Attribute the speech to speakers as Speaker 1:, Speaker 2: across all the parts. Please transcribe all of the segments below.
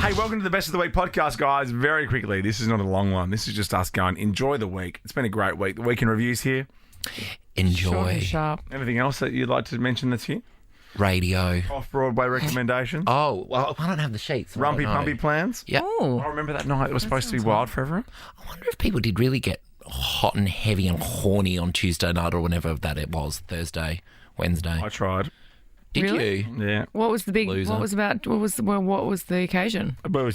Speaker 1: Hey, welcome to the Best of the Week podcast, guys. Very quickly, this is not a long one. This is just us going, enjoy the week. It's been a great week. The week in review's here.
Speaker 2: Enjoy.
Speaker 3: Short and sharp.
Speaker 1: Anything else that you'd like to mention that's here?
Speaker 2: Radio.
Speaker 1: Off-Broadway recommendations?
Speaker 2: Oh, well, I don't have the sheets. So I
Speaker 1: Rumpy
Speaker 2: don't know.
Speaker 1: Pumpy plans?
Speaker 2: Yeah.
Speaker 3: Oh,
Speaker 1: I remember that night. It was supposed to be wild for everyone.
Speaker 2: I wonder if people did really get hot and heavy and horny on Tuesday night or whenever that it was, Thursday, Wednesday.
Speaker 1: I tried.
Speaker 2: Did
Speaker 3: Really?
Speaker 2: you?
Speaker 1: Yeah.
Speaker 3: what was the big?
Speaker 2: Loser.
Speaker 3: What was the occasion?
Speaker 1: Sorry.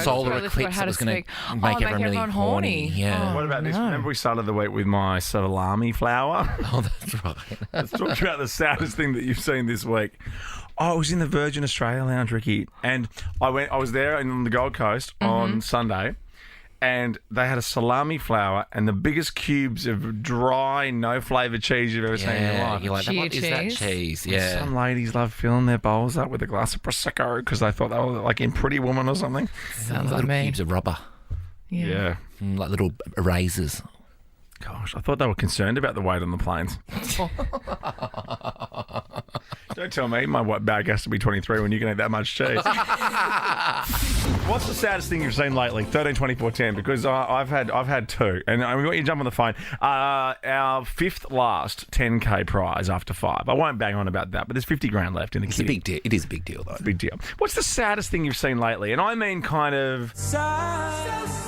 Speaker 2: Solar
Speaker 3: I just
Speaker 2: eclipse
Speaker 3: how
Speaker 2: that was
Speaker 3: to
Speaker 2: going
Speaker 3: speak.
Speaker 2: to make everyone really
Speaker 3: everyone
Speaker 2: horny. Yeah.
Speaker 1: What about this?
Speaker 3: no.
Speaker 1: Remember we started the week with my salami flour?
Speaker 2: Oh, that's right.
Speaker 1: Let's talk about the saddest thing that you've seen this week. Oh, I was in the Virgin Australia Lounge, Ricky, and I was there on the Gold Coast on Sunday, and they had a salami flour and the biggest cubes of dry, no flavour cheese you've ever seen in your
Speaker 2: Yeah,
Speaker 1: life.
Speaker 2: you're like,
Speaker 3: Chia
Speaker 2: what is that
Speaker 3: cheese?
Speaker 2: cheese? Yeah.
Speaker 1: Some ladies love filling their bowls up with a glass of Prosecco because they thought they were like in Pretty Woman or something.
Speaker 3: Sounds like
Speaker 2: Little
Speaker 3: me.
Speaker 2: cubes of rubber,
Speaker 1: Yeah.
Speaker 2: like little erasers.
Speaker 1: Gosh, I thought they were concerned about the weight on the planes. Don't tell me my bag has to be 23 when you can eat that much cheese. What's the saddest thing you've seen lately? 13, 24, 10, because I've had two. And we want you to jump on the phone. Our fifth last 10K prize after 5. I won't bang on about that, but there's 50 grand left in the
Speaker 2: It's a
Speaker 1: kitty.
Speaker 2: big deal. It is a big deal, though.
Speaker 1: Big deal. What's the saddest thing you've seen lately? And I mean kind of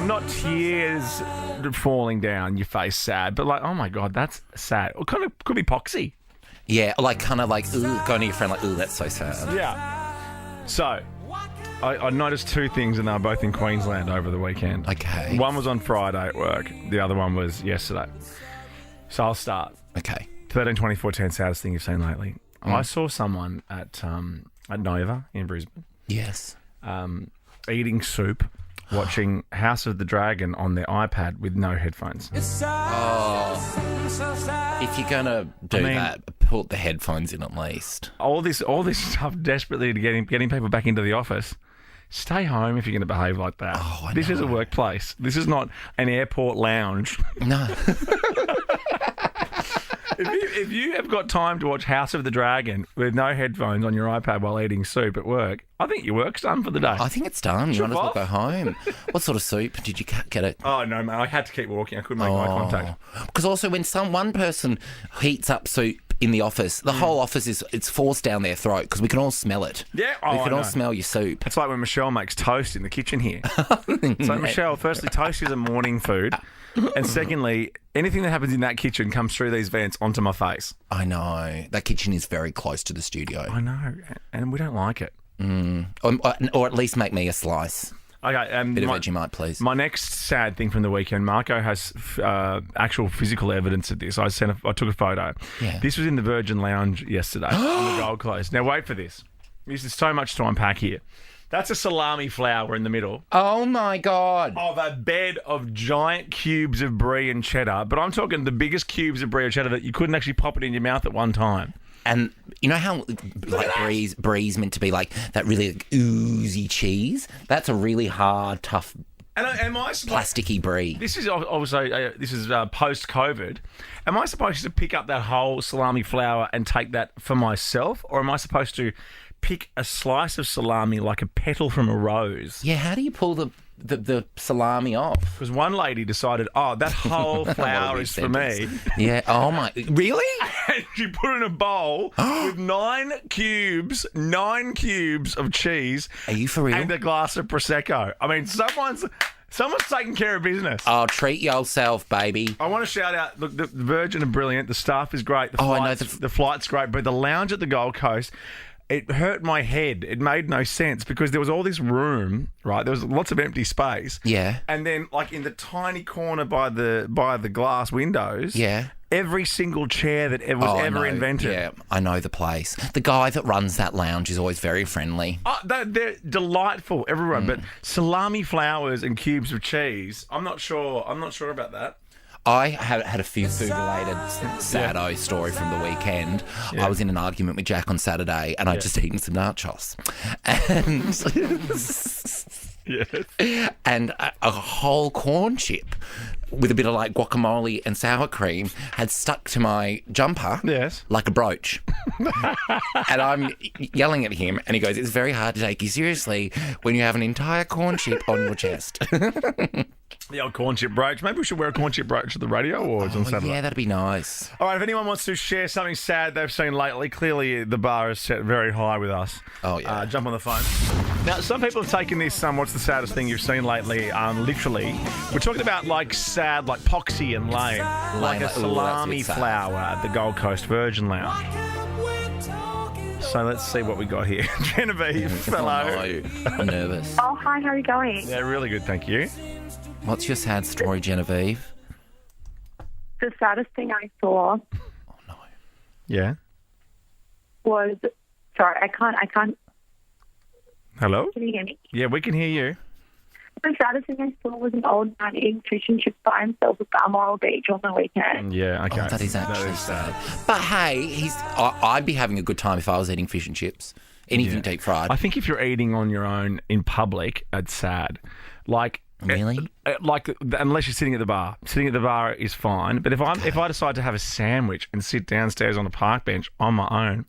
Speaker 1: not tears falling down your face sad, but like, oh my God, that's sad. Or kind of could be poxy.
Speaker 2: Yeah, like kind of like, ooh, going to your friend like, ooh, that's so sad.
Speaker 1: Yeah. So, I noticed two things, and they were both in Queensland over the weekend.
Speaker 2: Okay.
Speaker 1: One was on Friday at work. The other one was yesterday. So I'll start.
Speaker 2: Okay.
Speaker 1: 13, 24, 10, saddest thing you've seen lately. I saw someone at Nova in Brisbane
Speaker 2: Yes.
Speaker 1: eating soup, watching House of the Dragon on their iPad with no headphones.
Speaker 2: If you're going to do
Speaker 1: mean-
Speaker 2: that, put the headphones in at least.
Speaker 1: All this stuff desperately to getting people back into the office. Stay home if you're going to behave like that.
Speaker 2: Oh, I
Speaker 1: This is a
Speaker 2: know.
Speaker 1: workplace. This is not an airport lounge.
Speaker 2: No.
Speaker 1: If you have got time to watch House of the Dragon with no headphones on your iPad while eating soup at work, I think your work's done for the day.
Speaker 2: I think it's done. You might as well
Speaker 1: off.
Speaker 2: go home. What sort of soup? Did you get it?
Speaker 1: Oh, no, mate. I had to keep walking. I couldn't make eye contact.
Speaker 2: Because also when one person heats up soup in the office, the whole office it's forced down their throat because we can all smell it.
Speaker 1: Yeah,
Speaker 2: we
Speaker 1: I
Speaker 2: can
Speaker 1: know.
Speaker 2: all smell your soup.
Speaker 1: It's like when Michelle makes toast in the kitchen here. So, Michelle, firstly, toast is a morning food. And secondly, anything that happens in that kitchen comes through these vents onto my face.
Speaker 2: I know. That kitchen is very close to the studio.
Speaker 1: I know. And we don't like it.
Speaker 2: Or at least make me a slice.
Speaker 1: Okay,
Speaker 2: Bit of Vegemite, please.
Speaker 1: My next sad thing from the weekend, Marco has actual physical evidence of this. I took a photo.
Speaker 2: Yeah.
Speaker 1: This was in the Virgin Lounge yesterday on the Gold Coast. Now, wait for this. There's so much to unpack here. That's a salami flour in the middle
Speaker 2: Oh my God.
Speaker 1: of a bed of giant cubes of brie and cheddar. But I'm talking the biggest cubes of brie and cheddar that you couldn't actually pop it in your mouth at one time.
Speaker 2: And you know how like brie's meant to be like that really oozy cheese? That's a really hard, tough,
Speaker 1: And am I supposed...
Speaker 2: plasticky brie.
Speaker 1: This is also post-COVID. Am I supposed to pick up that whole salami flour and take that for myself, or am I supposed to pick a slice of salami like a petal from a rose?
Speaker 2: Yeah, how do you pull the salami off?
Speaker 1: Because one lady decided, that whole flour is for me.
Speaker 2: Yeah. Oh my. Really?
Speaker 1: And she put it in a bowl with 9 cubes of cheese.
Speaker 2: Are you for real?
Speaker 1: And a glass of Prosecco. I mean, someone's taking care of business.
Speaker 2: Oh, treat yourself, baby.
Speaker 1: I want to shout out, look, the Virgin are brilliant. The staff is great.
Speaker 2: I know
Speaker 1: The flight's great. But the lounge at the Gold Coast, it hurt my head. It made no sense because there was all this room, right? There was lots of empty space.
Speaker 2: Yeah.
Speaker 1: And then, like, in the tiny corner by the glass windows,
Speaker 2: Yeah.
Speaker 1: every single chair that was
Speaker 2: I
Speaker 1: ever
Speaker 2: know.
Speaker 1: invented.
Speaker 2: Yeah, I know the place. The guy that runs that lounge is always very friendly.
Speaker 1: Oh, they're delightful, everyone. But salami flowers and cubes of cheese, I'm not sure about that.
Speaker 2: I had a few food-related saddo story from the weekend. I was in an argument with Jack on Saturday, and I'd just eaten some nachos, and
Speaker 1: Yes.
Speaker 2: and a whole corn chip with a bit of like guacamole and sour cream had stuck to my jumper
Speaker 1: Yes.
Speaker 2: like a brooch. And I'm yelling at him and he goes, it's very hard to take you seriously when you have an entire corn chip on your chest.
Speaker 1: The old corn chip brooch. Maybe we should wear a corn chip brooch at the radio awards on Saturday.
Speaker 2: Yeah, that'd be nice.
Speaker 1: All right, if anyone wants to share something sad they've seen lately, clearly the bar is set very high with us.
Speaker 2: Oh, yeah.
Speaker 1: Jump on the phone. Now, some people have taken this, what's the saddest thing you've seen lately, literally. We're talking about, like, sad, like poxy and lame. Like a
Speaker 2: Ooh, that's a
Speaker 1: salami
Speaker 2: bit sad.
Speaker 1: flower at the Gold Coast Virgin Lounge. So let's see what we got here. Genevieve, hello.
Speaker 2: No, I'm nervous.
Speaker 4: Oh, hi, how are you going?
Speaker 1: Yeah, really good, thank you.
Speaker 2: What's your sad story, Genevieve?
Speaker 4: The saddest thing I saw
Speaker 2: Oh, no.
Speaker 1: Yeah.
Speaker 4: was, sorry, I can't,
Speaker 1: Hello?
Speaker 4: can you hear me?
Speaker 1: Yeah, we can hear you.
Speaker 4: The saddest thing I saw was an old man eating fish and chips by himself at Balmoral Beach on the weekend.
Speaker 1: Yeah, okay.
Speaker 2: Oh, that is actually
Speaker 1: sad.
Speaker 2: sad. But hey, I'd be having a good time if I was eating fish and chips. Anything deep fried.
Speaker 1: I think if you're eating on your own in public, it's sad. Like,
Speaker 2: Really?
Speaker 1: like unless you're sitting at the bar. Sitting at the bar is fine. But if I decide to have a sandwich and sit downstairs on a park bench on my own,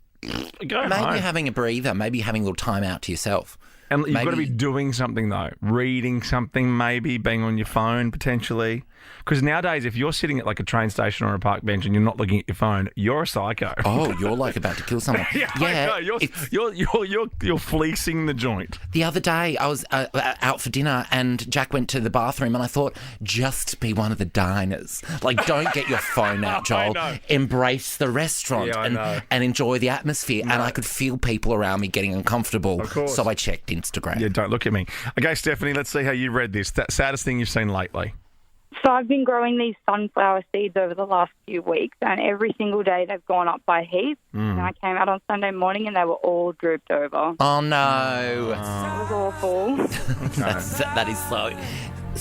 Speaker 1: go
Speaker 2: Maybe
Speaker 1: home.
Speaker 2: having a breather, maybe having a little time out to yourself.
Speaker 1: And you've got to be
Speaker 2: maybe-
Speaker 1: doing something though, reading something, maybe being on your phone potentially. Because nowadays, if you're sitting at like a train station or a park bench and you're not looking at your phone, you're a psycho.
Speaker 2: Oh, you're like about to kill someone.
Speaker 1: I know. You're fleecing the joint.
Speaker 2: The other day, I was out for dinner and Jack went to the bathroom and I thought, just be one of the diners. Like, don't get your phone out, Joel.
Speaker 1: know.
Speaker 2: Embrace the restaurant
Speaker 1: Yeah, I know.
Speaker 2: and enjoy the atmosphere. And I could feel people around me getting uncomfortable.
Speaker 1: Of course.
Speaker 2: So I checked Instagram.
Speaker 1: Yeah, don't look at me. Okay, Stephanie, let's see how you read this. That saddest thing you've seen lately.
Speaker 5: So I've been growing these sunflower seeds over the last few weeks, and every single day they've gone up by heaps. And I came out on Sunday morning, and they were all drooped over.
Speaker 2: Oh, no.
Speaker 5: It was awful.
Speaker 2: That is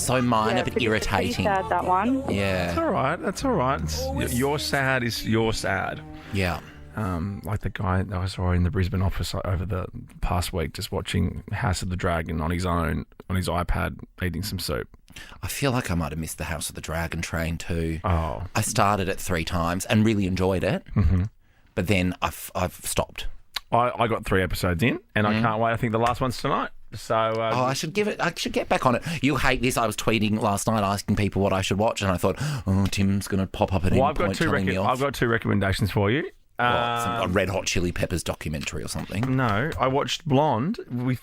Speaker 2: so minor but
Speaker 5: pretty
Speaker 2: irritating.
Speaker 5: sad, that one.
Speaker 1: That's
Speaker 2: Yeah.
Speaker 1: all right. That's all right. Your sad is your sad.
Speaker 2: Yeah.
Speaker 1: Like the guy that I saw in the Brisbane office over the past week, just watching House of the Dragon on his own, on his iPad, eating some soup.
Speaker 2: I feel like I might have missed the House of the Dragon train too.
Speaker 1: Oh.
Speaker 2: I started it 3 times and really enjoyed it, but then I've stopped.
Speaker 1: I got 3 episodes in, and I can't wait. I think the last one's tonight. So
Speaker 2: I should get back on it. You'll hate this. I was tweeting last night asking people what I should watch, and I thought, oh, Tim's going to pop up at any
Speaker 1: I've got
Speaker 2: point
Speaker 1: two.
Speaker 2: telling me off.
Speaker 1: I've got 2 recommendations for you.
Speaker 2: A Red Hot Chili Peppers documentary or something.
Speaker 1: No, I watched Blonde.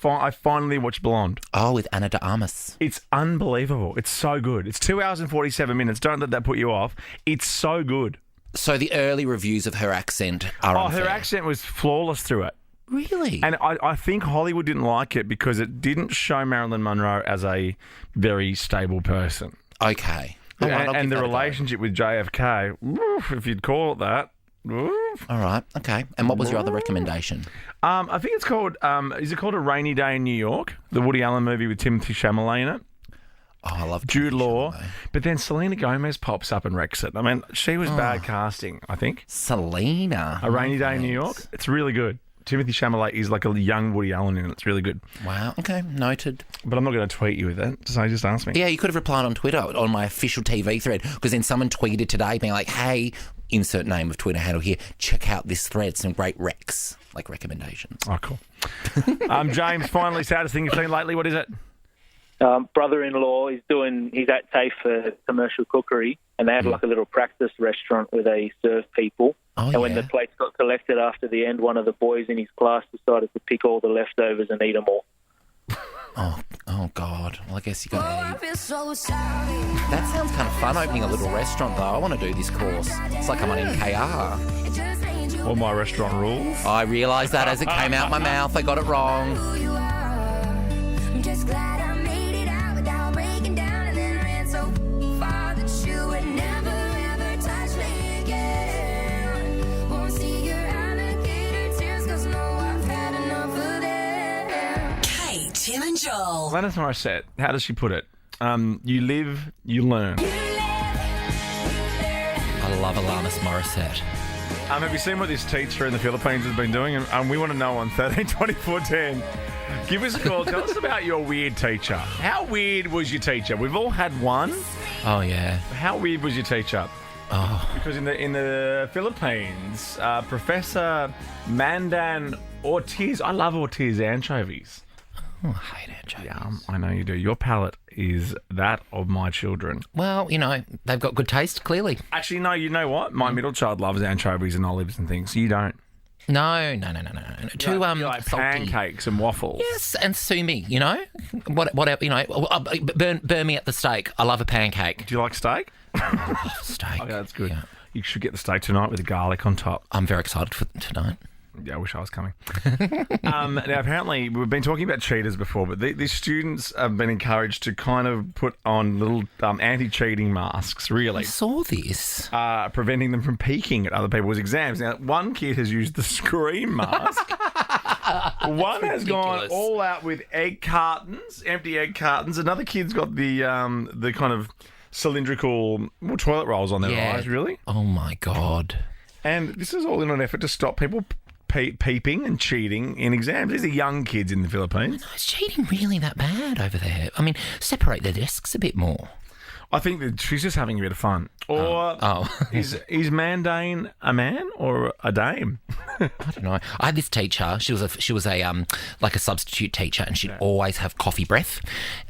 Speaker 1: I finally watched Blonde.
Speaker 2: Oh, with Anna de Armas.
Speaker 1: It's unbelievable. It's so good. It's 2 hours and 47 minutes. Don't let that put you off. It's so good.
Speaker 2: So the early reviews of her accent are unfair.
Speaker 1: Her accent was flawless through it.
Speaker 2: Really?
Speaker 1: And I think Hollywood didn't like it because it didn't show Marilyn Monroe as a very stable person.
Speaker 2: Okay. All right, I'll
Speaker 1: and
Speaker 2: give
Speaker 1: the
Speaker 2: that a go.
Speaker 1: relationship with JFK, oof, if you'd call it that. Oof.
Speaker 2: All right. Okay. And what was your other recommendation?
Speaker 1: I think it's called, is it called A Rainy Day in New York? The Woody Allen movie with Timothy Chalamet in it.
Speaker 2: Oh, I love
Speaker 1: Jude Law.
Speaker 2: Chalamet.
Speaker 1: But then Selena Gomez pops up and wrecks it. I mean, she was bad casting, I think.
Speaker 2: Selena.
Speaker 1: A Rainy Day in New
Speaker 2: Thanks.
Speaker 1: York. It's really good. Timothy Chalamet is like a young Woody Allen in it. It's really good.
Speaker 2: Wow. Okay. Noted.
Speaker 1: But I'm not going to tweet you with it. So just ask me.
Speaker 2: Yeah, you could have replied on Twitter on my official TV thread because then someone tweeted today being like, hey, insert name of Twitter handle here, check out this thread, some great recs, like recommendations.
Speaker 1: Oh, cool. James, finally, saddest thing you've seen lately. What is it?
Speaker 6: Brother-in-law he's at TAFE for commercial cookery, and they had like a little practice restaurant where they serve people.
Speaker 2: Oh,
Speaker 6: And when
Speaker 2: yeah.
Speaker 6: the plates got collected after the end, one of the boys in his class decided to pick all the leftovers and eat them all.
Speaker 2: Oh, God. Well, I guess you got to eat. That sounds kind of fun, opening a little restaurant, though. I want to do this course. It's like I'm on NKR.
Speaker 1: All my restaurant rules.
Speaker 2: I realised that as it came out my mouth. I got it wrong.
Speaker 7: Just glad I made it out without breaking down and then ran so far that you would never ever touch me again. Won't see your alligator tears 'cause no, I've had enough of them.
Speaker 8: Kate, Tim and Joel.
Speaker 1: Alanis Morissette, how does she put it? You live, you learn.
Speaker 2: I love Alanis Morissette.
Speaker 1: Have you seen what this teacher in the Philippines has been doing? And we want to know on 13 24 10. Give us a call. Tell us about your weird teacher. How weird was your teacher? We've all had one.
Speaker 2: Oh, yeah.
Speaker 1: How weird was your teacher?
Speaker 2: Oh,
Speaker 1: Because in the Philippines, Professor Mandan Ortiz, I love Ortiz anchovies.
Speaker 2: I hate anchovies.
Speaker 1: I know you do. Your palate is that of my children.
Speaker 2: Well, they've got good taste, clearly.
Speaker 1: Actually, no, you know what? My middle child loves anchovies and olives and things. You don't.
Speaker 2: No. Too
Speaker 1: You like
Speaker 2: salty.
Speaker 1: pancakes and waffles.
Speaker 2: Yes, and sue me, What, burn me at the stake. I love a pancake.
Speaker 1: Do you like steak?
Speaker 2: Steak.
Speaker 1: Okay, that's good.
Speaker 2: Yeah.
Speaker 1: You should get the steak tonight with the garlic on top.
Speaker 2: I'm very excited for tonight.
Speaker 1: Yeah, I wish I was coming. Now, apparently, we've been talking about cheaters before, but these students have been encouraged to kind of put on little anti-cheating masks,
Speaker 2: I
Speaker 1: really,
Speaker 2: saw this.
Speaker 1: preventing them from peeking at other people's exams. Now, one kid has used the scream mask. One has gone
Speaker 2: ridiculous.
Speaker 1: all out with egg cartons, empty egg cartons. Another kid's got the kind of cylindrical toilet rolls on their
Speaker 2: Yeah.
Speaker 1: eyes, really.
Speaker 2: Oh, my God.
Speaker 1: And this is all in an effort to stop people peeping and cheating in exams. These are young kids in the Philippines.
Speaker 2: Is cheating really that bad over there? I mean, separate the desks a bit more.
Speaker 1: I think that she's just having a bit of fun. Or is Mandane a man or a dame?
Speaker 2: I don't know. I had this teacher. She was a like a substitute teacher, and she'd always have coffee breath,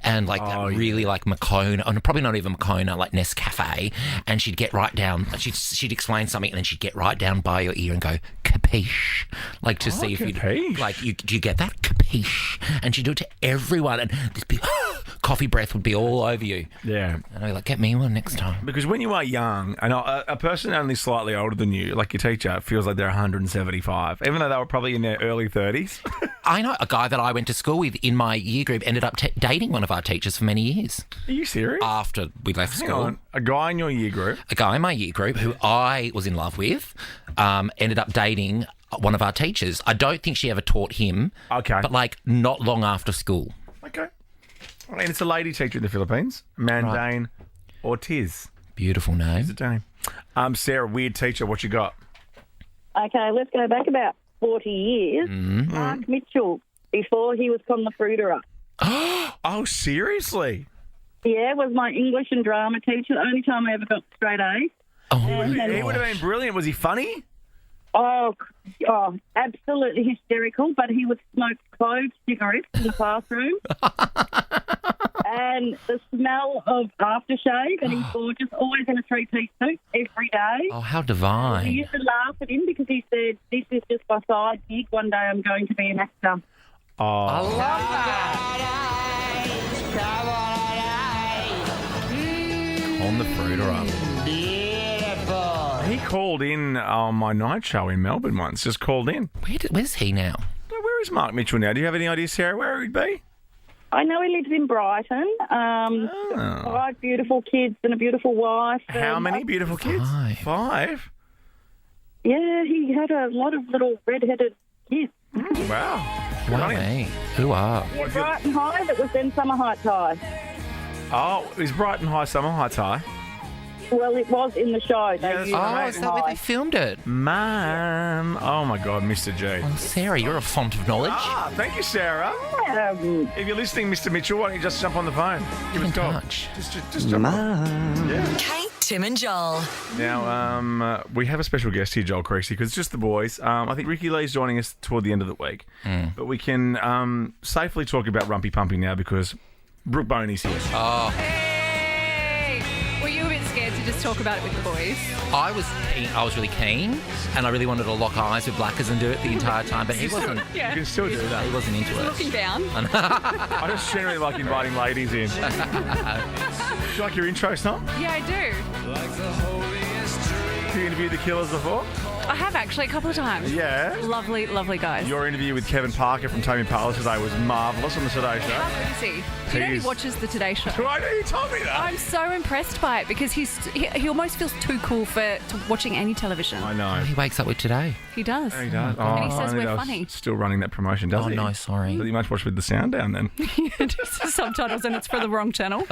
Speaker 2: and like that really like Moccona, and probably not even Moccona, like Nescafe. And she'd get right down. She'd explain something, and then she'd get right down by your ear and go capiche, like to see if you
Speaker 1: capiche.
Speaker 2: like do you get that capiche? And she'd do it to everyone, and this big coffee breath would be all over you.
Speaker 1: Yeah.
Speaker 2: And I'd be like, get me one next time.
Speaker 1: Because when you are young, and a person only slightly older than you, like your teacher, feels like they're 175, even though they were probably in their early 30s.
Speaker 2: I know a guy that I went to school with in my year group ended up dating one of our teachers for many years
Speaker 1: Are you serious?
Speaker 2: after we left
Speaker 1: Hang
Speaker 2: school.
Speaker 1: on. A guy in your year group?
Speaker 2: A guy in my year group who I was in love with ended up dating one of our teachers. I don't think she ever taught him.
Speaker 1: Okay.
Speaker 2: But like not long after school.
Speaker 1: Okay. And it's a lady teacher in the Philippines, Mandane Ortiz.
Speaker 2: Beautiful name.
Speaker 1: It's a dame. Sarah, weird teacher, what you got?
Speaker 4: Okay, let's go back about 40 years. Mark Mitchell, before he was Con the Fruiterer.
Speaker 1: Oh, seriously?
Speaker 4: Yeah, was my English and drama teacher. The only time I ever got straight A's.
Speaker 2: Oh,
Speaker 1: He would have been brilliant. Was he funny?
Speaker 4: Oh, absolutely hysterical, but he would smoke clove cigarettes in the classroom. And the smell of aftershave, and he's gorgeous, always in a three-piece suit every day.
Speaker 2: Oh, how
Speaker 4: We
Speaker 2: divine.
Speaker 4: used to laugh at him because he said, this is just my side gig. One day I'm going to be an actor.
Speaker 1: Oh.
Speaker 2: I love that. On the fruiterer.
Speaker 1: He called in on my night show in Melbourne once, just called in.
Speaker 2: Where's he now?
Speaker 1: Where is Mark Mitchell now? Do you have any idea, Sarah, where he'd be?
Speaker 4: I know he lives in Brighton. 5 beautiful kids and a beautiful wife.
Speaker 1: How many beautiful kids?
Speaker 2: 5.
Speaker 1: 5?
Speaker 4: Yeah, he had a lot of little red-headed kids.
Speaker 1: Wow.
Speaker 2: Wow, mate. Who are?
Speaker 4: Yeah, Brighton High, that was then Summer Heights High.
Speaker 1: Oh, is Brighton High Summer Heights High?
Speaker 4: Well, it was in the show. They
Speaker 1: Yes.
Speaker 4: used
Speaker 2: Oh,
Speaker 1: Right.
Speaker 2: is that where they filmed it?
Speaker 1: Ma'am. Oh, my God, Mr. G.
Speaker 2: Oh, Sarah, you're a font of knowledge.
Speaker 1: Thank you, Sarah. If you're listening, Mr. Mitchell, why don't you just jump on the phone? Give us a call.
Speaker 2: touch.
Speaker 1: Just jump on. Yeah.
Speaker 8: Kate, Tim and Joel.
Speaker 1: Now, we have a special guest here, Joel Creasy, because it's just the boys. I think Ricky Lee's joining us toward the end of the week. But we can safely talk about Rumpy Pumping now because Brooke Boney's here.
Speaker 9: Hey! Were you a bit scared to just talk about it with the boys?
Speaker 2: I was really keen, and I really wanted to lock eyes with Blackers and do it the entire time, but he wasn't.
Speaker 1: You can still do that.
Speaker 2: He wasn't into it.
Speaker 9: Looking down.
Speaker 1: I just generally like inviting ladies in. Do you like your intro song?
Speaker 9: Yeah, I do.
Speaker 1: Have you interviewed the Killers before?
Speaker 9: I have actually a couple of times.
Speaker 1: Yeah.
Speaker 9: Lovely, lovely guys.
Speaker 1: Your interview with Kevin Parker from Tony Palace today was marvellous on the Today Show.
Speaker 9: How good is he? Do you know he
Speaker 1: He's-
Speaker 9: watches the Today Show?
Speaker 1: Right, you told me that.
Speaker 9: I'm so impressed by it because he almost feels too cool to watching any television.
Speaker 1: I know.
Speaker 2: He wakes up with Today.
Speaker 9: He does.
Speaker 1: He does.
Speaker 9: And he says
Speaker 1: only
Speaker 9: we're
Speaker 1: they're
Speaker 9: funny.
Speaker 1: Still running that promotion, does
Speaker 2: Oh,
Speaker 1: he?
Speaker 2: no, sorry.
Speaker 1: But you must watch with the sound down then.
Speaker 9: Subtitles and it's for the wrong channel.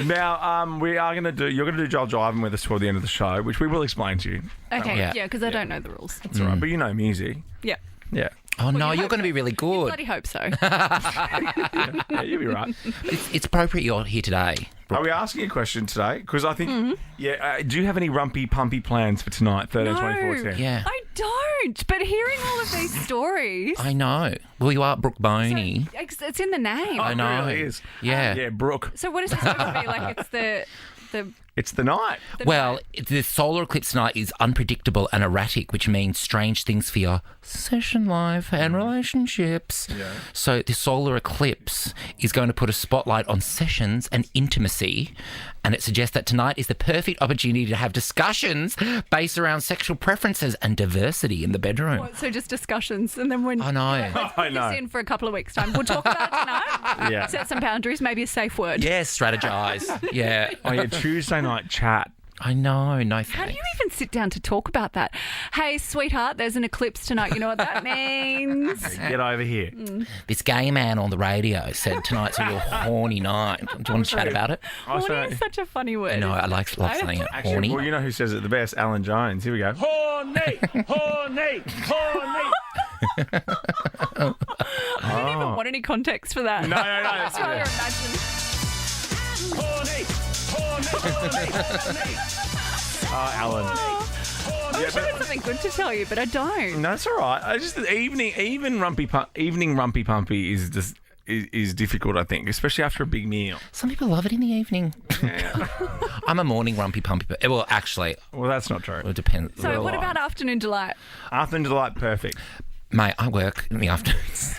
Speaker 1: Now, we are going to do. You're going to do Joel Driving with us toward the end of the show, which we will explain to you.
Speaker 9: Okay,
Speaker 2: Yeah.
Speaker 9: yeah, because I don't know the rules.
Speaker 1: That's all right. But you know music.
Speaker 9: Yeah.
Speaker 1: Yeah.
Speaker 2: Oh, no, you're going to be really good.
Speaker 9: Bloody hope so.
Speaker 1: Yeah, you'll be right.
Speaker 2: It's appropriate you're here today.
Speaker 1: Are we asking a question today? because I think,
Speaker 9: Mm-hmm.
Speaker 1: do you have any rumpy-pumpy plans for tonight, 13, 24, 10?
Speaker 2: Yeah.
Speaker 9: I don't. But hearing all of these stories,
Speaker 2: I know. Well, you are Brooke Boney.
Speaker 9: it's in the name.
Speaker 2: I know.
Speaker 1: It really is.
Speaker 2: Yeah.
Speaker 1: Yeah, Brooke.
Speaker 9: So what is it supposed to be? Like it's the
Speaker 1: It's the night.
Speaker 2: Well, the solar eclipse tonight is unpredictable and erratic, which means strange things for your session life and relationships.
Speaker 1: Yeah.
Speaker 2: So the solar eclipse is going to put a spotlight on sessions and intimacy, and it suggests that tonight is the perfect opportunity to have discussions based around sexual preferences and diversity in the bedroom.
Speaker 9: so just discussions, and then when
Speaker 2: I know.
Speaker 9: let's
Speaker 1: I
Speaker 9: put
Speaker 1: know.
Speaker 9: this in for a couple of weeks' time, we'll talk about it tonight.
Speaker 1: Yeah.
Speaker 9: Set some boundaries, maybe a safe word.
Speaker 2: Yes, strategize. Yeah.
Speaker 1: Oh, yeah, Tuesday night chat.
Speaker 2: I know. No
Speaker 9: How do
Speaker 2: thanks.
Speaker 9: you even sit down to talk about that? Hey, sweetheart, there's an eclipse tonight. You know what that means?
Speaker 1: Get over here.
Speaker 2: This gay man on the radio said tonight's a real horny night. Do you want to chat about it?
Speaker 1: Also,
Speaker 9: Horny is such a funny word.
Speaker 2: No, I love saying it.
Speaker 1: actually,
Speaker 2: Horny.
Speaker 1: well, you know who says it the best? Alan Jones. Here we go. Horny, horny, horny.
Speaker 9: I don't even want any context for that.
Speaker 1: No.
Speaker 9: I just rather imagine.
Speaker 1: Horny, horny, horny. Oh, Alan.
Speaker 9: I wish I had something good to tell you, but I don't.
Speaker 1: No, it's all right. I just evening rumpy pumpy is just is difficult. I think, especially after a big meal.
Speaker 2: Some people love it in the evening. I'm a morning rumpy pumpy. But, well, actually,
Speaker 1: Well, that's not true.
Speaker 2: it depends.
Speaker 9: So what about afternoon delight?
Speaker 1: Afternoon delight, perfect.
Speaker 2: Mate, I work in the afternoons.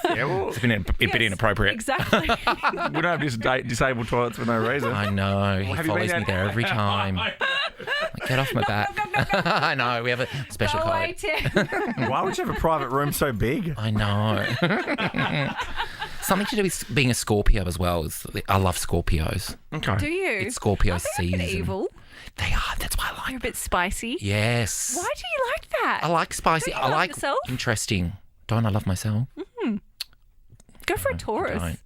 Speaker 1: Yeah, well,
Speaker 2: It's been a bit inappropriate.
Speaker 9: Exactly.
Speaker 1: we don't have disabled toilets for no reason.
Speaker 2: I know. He
Speaker 1: Have you
Speaker 2: follows
Speaker 1: been
Speaker 2: me
Speaker 1: there?
Speaker 2: there every time. Get off my back. I know. We have a special
Speaker 9: Go away,
Speaker 2: code.
Speaker 9: Tim.
Speaker 1: Why would you have a private room so big?
Speaker 2: I know. Something to do with being a Scorpio as well. I love Scorpios.
Speaker 1: Okay.
Speaker 9: Do you?
Speaker 2: It's Scorpio
Speaker 9: Are they a bit
Speaker 2: season.
Speaker 9: evil?
Speaker 2: They are. That's why I
Speaker 9: They're a
Speaker 2: like.
Speaker 9: bit spicy.
Speaker 2: Yes.
Speaker 9: Why do you like that?
Speaker 2: I like spicy.
Speaker 9: Don't you
Speaker 2: I
Speaker 9: love
Speaker 2: like
Speaker 9: yourself?
Speaker 2: interesting. Don't I love myself?
Speaker 9: Go for a Taurus.
Speaker 2: Don't.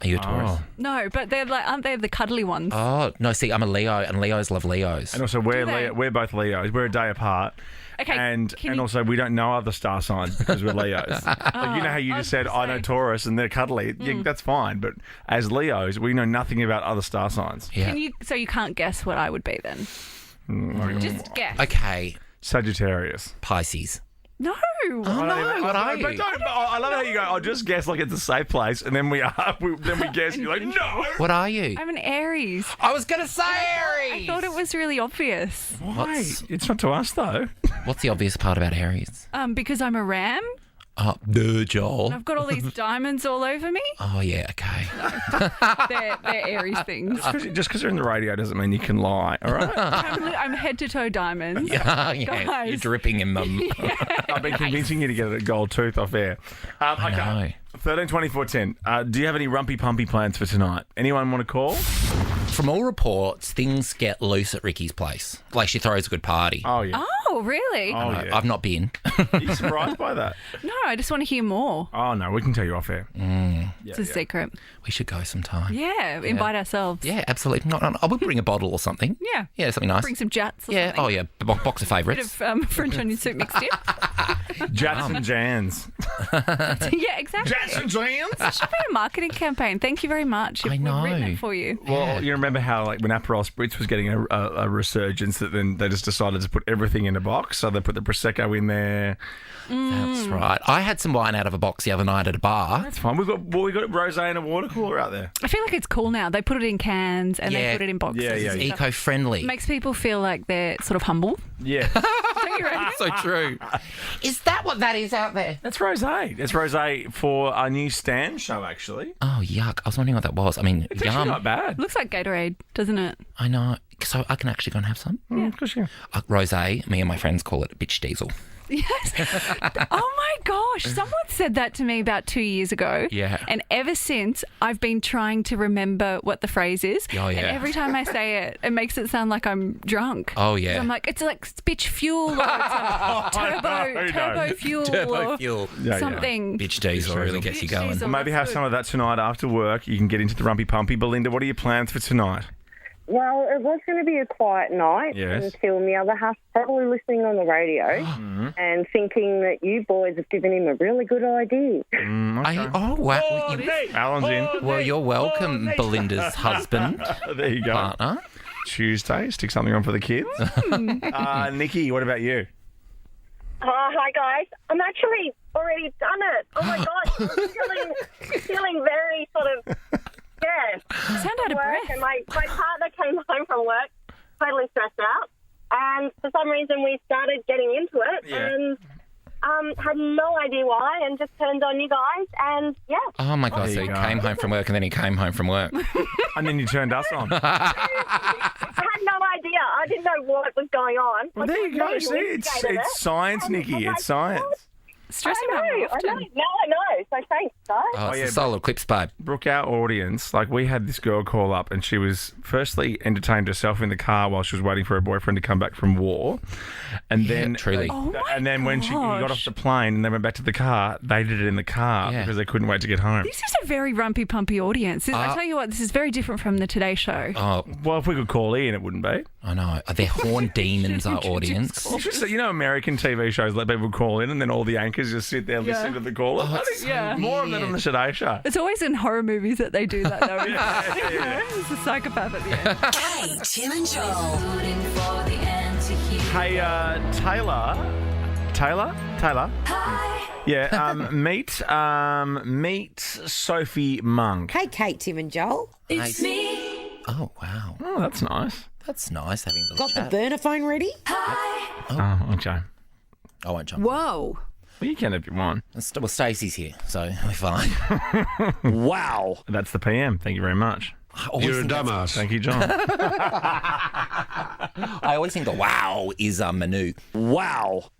Speaker 2: Are you a Taurus?
Speaker 1: Oh.
Speaker 9: No, but they're like, aren't they the cuddly ones?
Speaker 2: Oh, no, see, I'm a Leo, and Leos love Leos.
Speaker 1: And also, we're
Speaker 9: Do they?
Speaker 1: we're both Leos. We're a day apart.
Speaker 9: Okay,
Speaker 1: And
Speaker 9: can you-
Speaker 1: also, we don't know other star signs because we're Leos. Like, you know how you
Speaker 9: I
Speaker 1: just
Speaker 9: was
Speaker 1: said,
Speaker 9: gonna
Speaker 1: I know
Speaker 9: say.
Speaker 1: Taurus and they're cuddly. Yeah, that's fine. But as Leos, we know nothing about other star signs.
Speaker 2: Yeah.
Speaker 9: So you can't guess what I would be then? Just guess.
Speaker 2: Okay,
Speaker 1: Sagittarius.
Speaker 2: Pisces.
Speaker 9: No.
Speaker 2: Oh, no, what are you?
Speaker 1: But I love how you go, I'll just guess like it's a safe place. And then we guess. You're like, no.
Speaker 2: What are you?
Speaker 9: I'm an Aries.
Speaker 2: I was going to say
Speaker 9: I
Speaker 2: Aries.
Speaker 9: thought it was really obvious.
Speaker 1: Why? It's not to us, though.
Speaker 2: What's the obvious part about Aries?
Speaker 9: Because I'm a ram.
Speaker 2: Oh, duh, Joel.
Speaker 9: I've got all these diamonds all over me.
Speaker 2: Oh, yeah, okay.
Speaker 9: They're Aries things.
Speaker 1: Just because you're in the radio doesn't mean you can lie, all right?
Speaker 9: I'm head to toe diamonds.
Speaker 2: Yeah,
Speaker 9: Guys.
Speaker 2: you're dripping in them.
Speaker 1: I've been convincing you to get a gold tooth off air.
Speaker 2: I know.
Speaker 1: Okay. 13, 24, 10. Do you have any rumpy pumpy plans for tonight? Anyone want to call?
Speaker 2: From all reports, things get loose at Ricky's place. Like, she throws a good party.
Speaker 1: Oh, yeah.
Speaker 9: Oh, really?
Speaker 1: Oh,
Speaker 2: No,
Speaker 1: yeah.
Speaker 2: I've not been.
Speaker 1: Are you surprised by that?
Speaker 9: No, I just want to hear more.
Speaker 1: Oh, no, we can tell you off air.
Speaker 9: It's a secret.
Speaker 2: We should go sometime.
Speaker 9: Yeah, invite ourselves.
Speaker 2: Yeah, absolutely. I would bring a bottle or something.
Speaker 9: Yeah.
Speaker 2: Yeah, something nice.
Speaker 9: Bring some jats or
Speaker 2: yeah.
Speaker 9: something.
Speaker 2: Oh, yeah. Box of
Speaker 9: Bit
Speaker 2: favourites.
Speaker 9: of French onion soup mixed in.
Speaker 1: Jats and Jans.
Speaker 9: Yeah, exactly.
Speaker 1: Jats and Jans?
Speaker 9: It should be a marketing campaign. Thank you very much.
Speaker 2: I know.
Speaker 9: We've written it for you.
Speaker 1: Well, you remember how, like, when Aperol Spritz was getting a resurgence, that then they just decided to put everything in a box. So they put the Prosecco in there.
Speaker 2: That's right. I had some wine out of a box the other night at a bar.
Speaker 1: That's fine. We got rosé and a water cooler out there.
Speaker 9: I feel like it's cool now. They put it in cans and
Speaker 2: Yeah.
Speaker 9: they put it in boxes.
Speaker 1: Yeah, yeah,
Speaker 9: and stuff.
Speaker 2: Eco-friendly.
Speaker 9: It makes people feel like they're sort of humble.
Speaker 1: Yeah.
Speaker 9: Don't you reckon?
Speaker 2: So true. Is that what that is out there?
Speaker 1: That's rosé. It's rosé for our new Stan show, actually.
Speaker 2: Oh, yuck. I was wondering what that was. I mean,
Speaker 1: It's
Speaker 2: yum.
Speaker 1: actually not bad.
Speaker 9: Looks like Gatorade, doesn't it?
Speaker 2: I know. So I can actually go and have some?
Speaker 1: Of course, yeah.
Speaker 2: Rosé, me and my friends call it bitch diesel.
Speaker 9: Yes. Oh my gosh. Someone said that to me about 2 years ago.
Speaker 2: Yeah.
Speaker 9: And ever since, I've been trying to remember what the phrase is.
Speaker 2: Oh, yeah.
Speaker 9: And every time I say it, it makes it sound like I'm drunk.
Speaker 2: Oh, yeah.
Speaker 9: So I'm like, it's like bitch fuel or it's like turbo fuel
Speaker 2: Turbo
Speaker 9: or
Speaker 2: fuel.
Speaker 1: Yeah,
Speaker 9: something.
Speaker 2: Bitch diesel really gets you
Speaker 9: Bitch
Speaker 2: going.
Speaker 9: diesel.
Speaker 1: Maybe have
Speaker 9: That's
Speaker 1: some of that tonight after work. You can get into the rumpy pumpy. Belinda, what are your plans for tonight?
Speaker 4: Well, it was going to be a quiet night
Speaker 1: Yes.
Speaker 4: until the other half probably listening on the radio and thinking that you boys have given him a really good idea.
Speaker 2: Oh, wow.
Speaker 1: Alan's in.
Speaker 2: Well, you're welcome, Belinda's husband,
Speaker 1: There you go.
Speaker 2: partner.
Speaker 1: Tuesday, stick something on for the kids. Nikki, what about you?
Speaker 4: Hi, guys. I'm actually already done it. Oh, my gosh. I'm feeling very sort of,
Speaker 9: Sound out of
Speaker 4: work.
Speaker 9: breath.
Speaker 4: And my partner came home from work totally stressed out. And for some reason, we started getting into it and had no idea why and just turned on you guys. And, yeah.
Speaker 2: Oh, my God.
Speaker 1: There
Speaker 2: So
Speaker 1: you
Speaker 2: he
Speaker 1: go.
Speaker 2: came home from work and then he came home from work.
Speaker 1: And then you turned us on.
Speaker 4: I had no idea. I didn't know what was going on.
Speaker 1: Well, there you go. See, it's science, Nikki. It's science.
Speaker 3: Stress him
Speaker 4: I
Speaker 3: out more
Speaker 4: know.
Speaker 3: often.
Speaker 4: Now I know. So thanks, guys.
Speaker 2: Oh, it's
Speaker 1: yeah,
Speaker 2: the solar eclipse, babe.
Speaker 1: Brooke, our audience, like we had this girl call up and she was firstly entertained herself in the car while she was waiting for her boyfriend to come back from war. And then
Speaker 2: truly.
Speaker 1: and then when she got off the plane and they went back to the car, they did it in the car
Speaker 2: Yeah.
Speaker 1: because they couldn't wait to get home.
Speaker 9: This is a very rumpy-pumpy audience. I tell you what, this is very different from the Today Show.
Speaker 2: Oh,
Speaker 1: Well, if we could call Ian, it wouldn't be.
Speaker 2: I know. They're horn demons, our audience.
Speaker 1: You should say, American TV shows let people call in and then all the anchors just sit there listening to the caller. I think more of that on the Today Show.
Speaker 9: It's always in horror movies that they do that, though. It's a psychopath at the end.
Speaker 8: Hey, Tim and Joel.
Speaker 7: Rooting for the end to hear.
Speaker 1: Hey, Taylor?
Speaker 7: Hi.
Speaker 1: Yeah, meet Sophie Monk.
Speaker 10: Hey, Kate, Tim and Joel.
Speaker 7: It's me.
Speaker 2: Oh, wow.
Speaker 1: Oh, that's nice.
Speaker 2: That's nice having a little
Speaker 10: Got
Speaker 2: chat.
Speaker 10: the burner phone ready?
Speaker 7: Hi.
Speaker 1: Oh, okay.
Speaker 2: I won't jump.
Speaker 9: Whoa.
Speaker 1: Well, you can if you want.
Speaker 2: Well, Stacey's here, so we're fine.
Speaker 1: Wow. That's the PM. Thank you very much.
Speaker 2: You're a
Speaker 11: dumbass.
Speaker 1: Thank you, John.
Speaker 2: I always think the wow is Manu.
Speaker 1: Wow.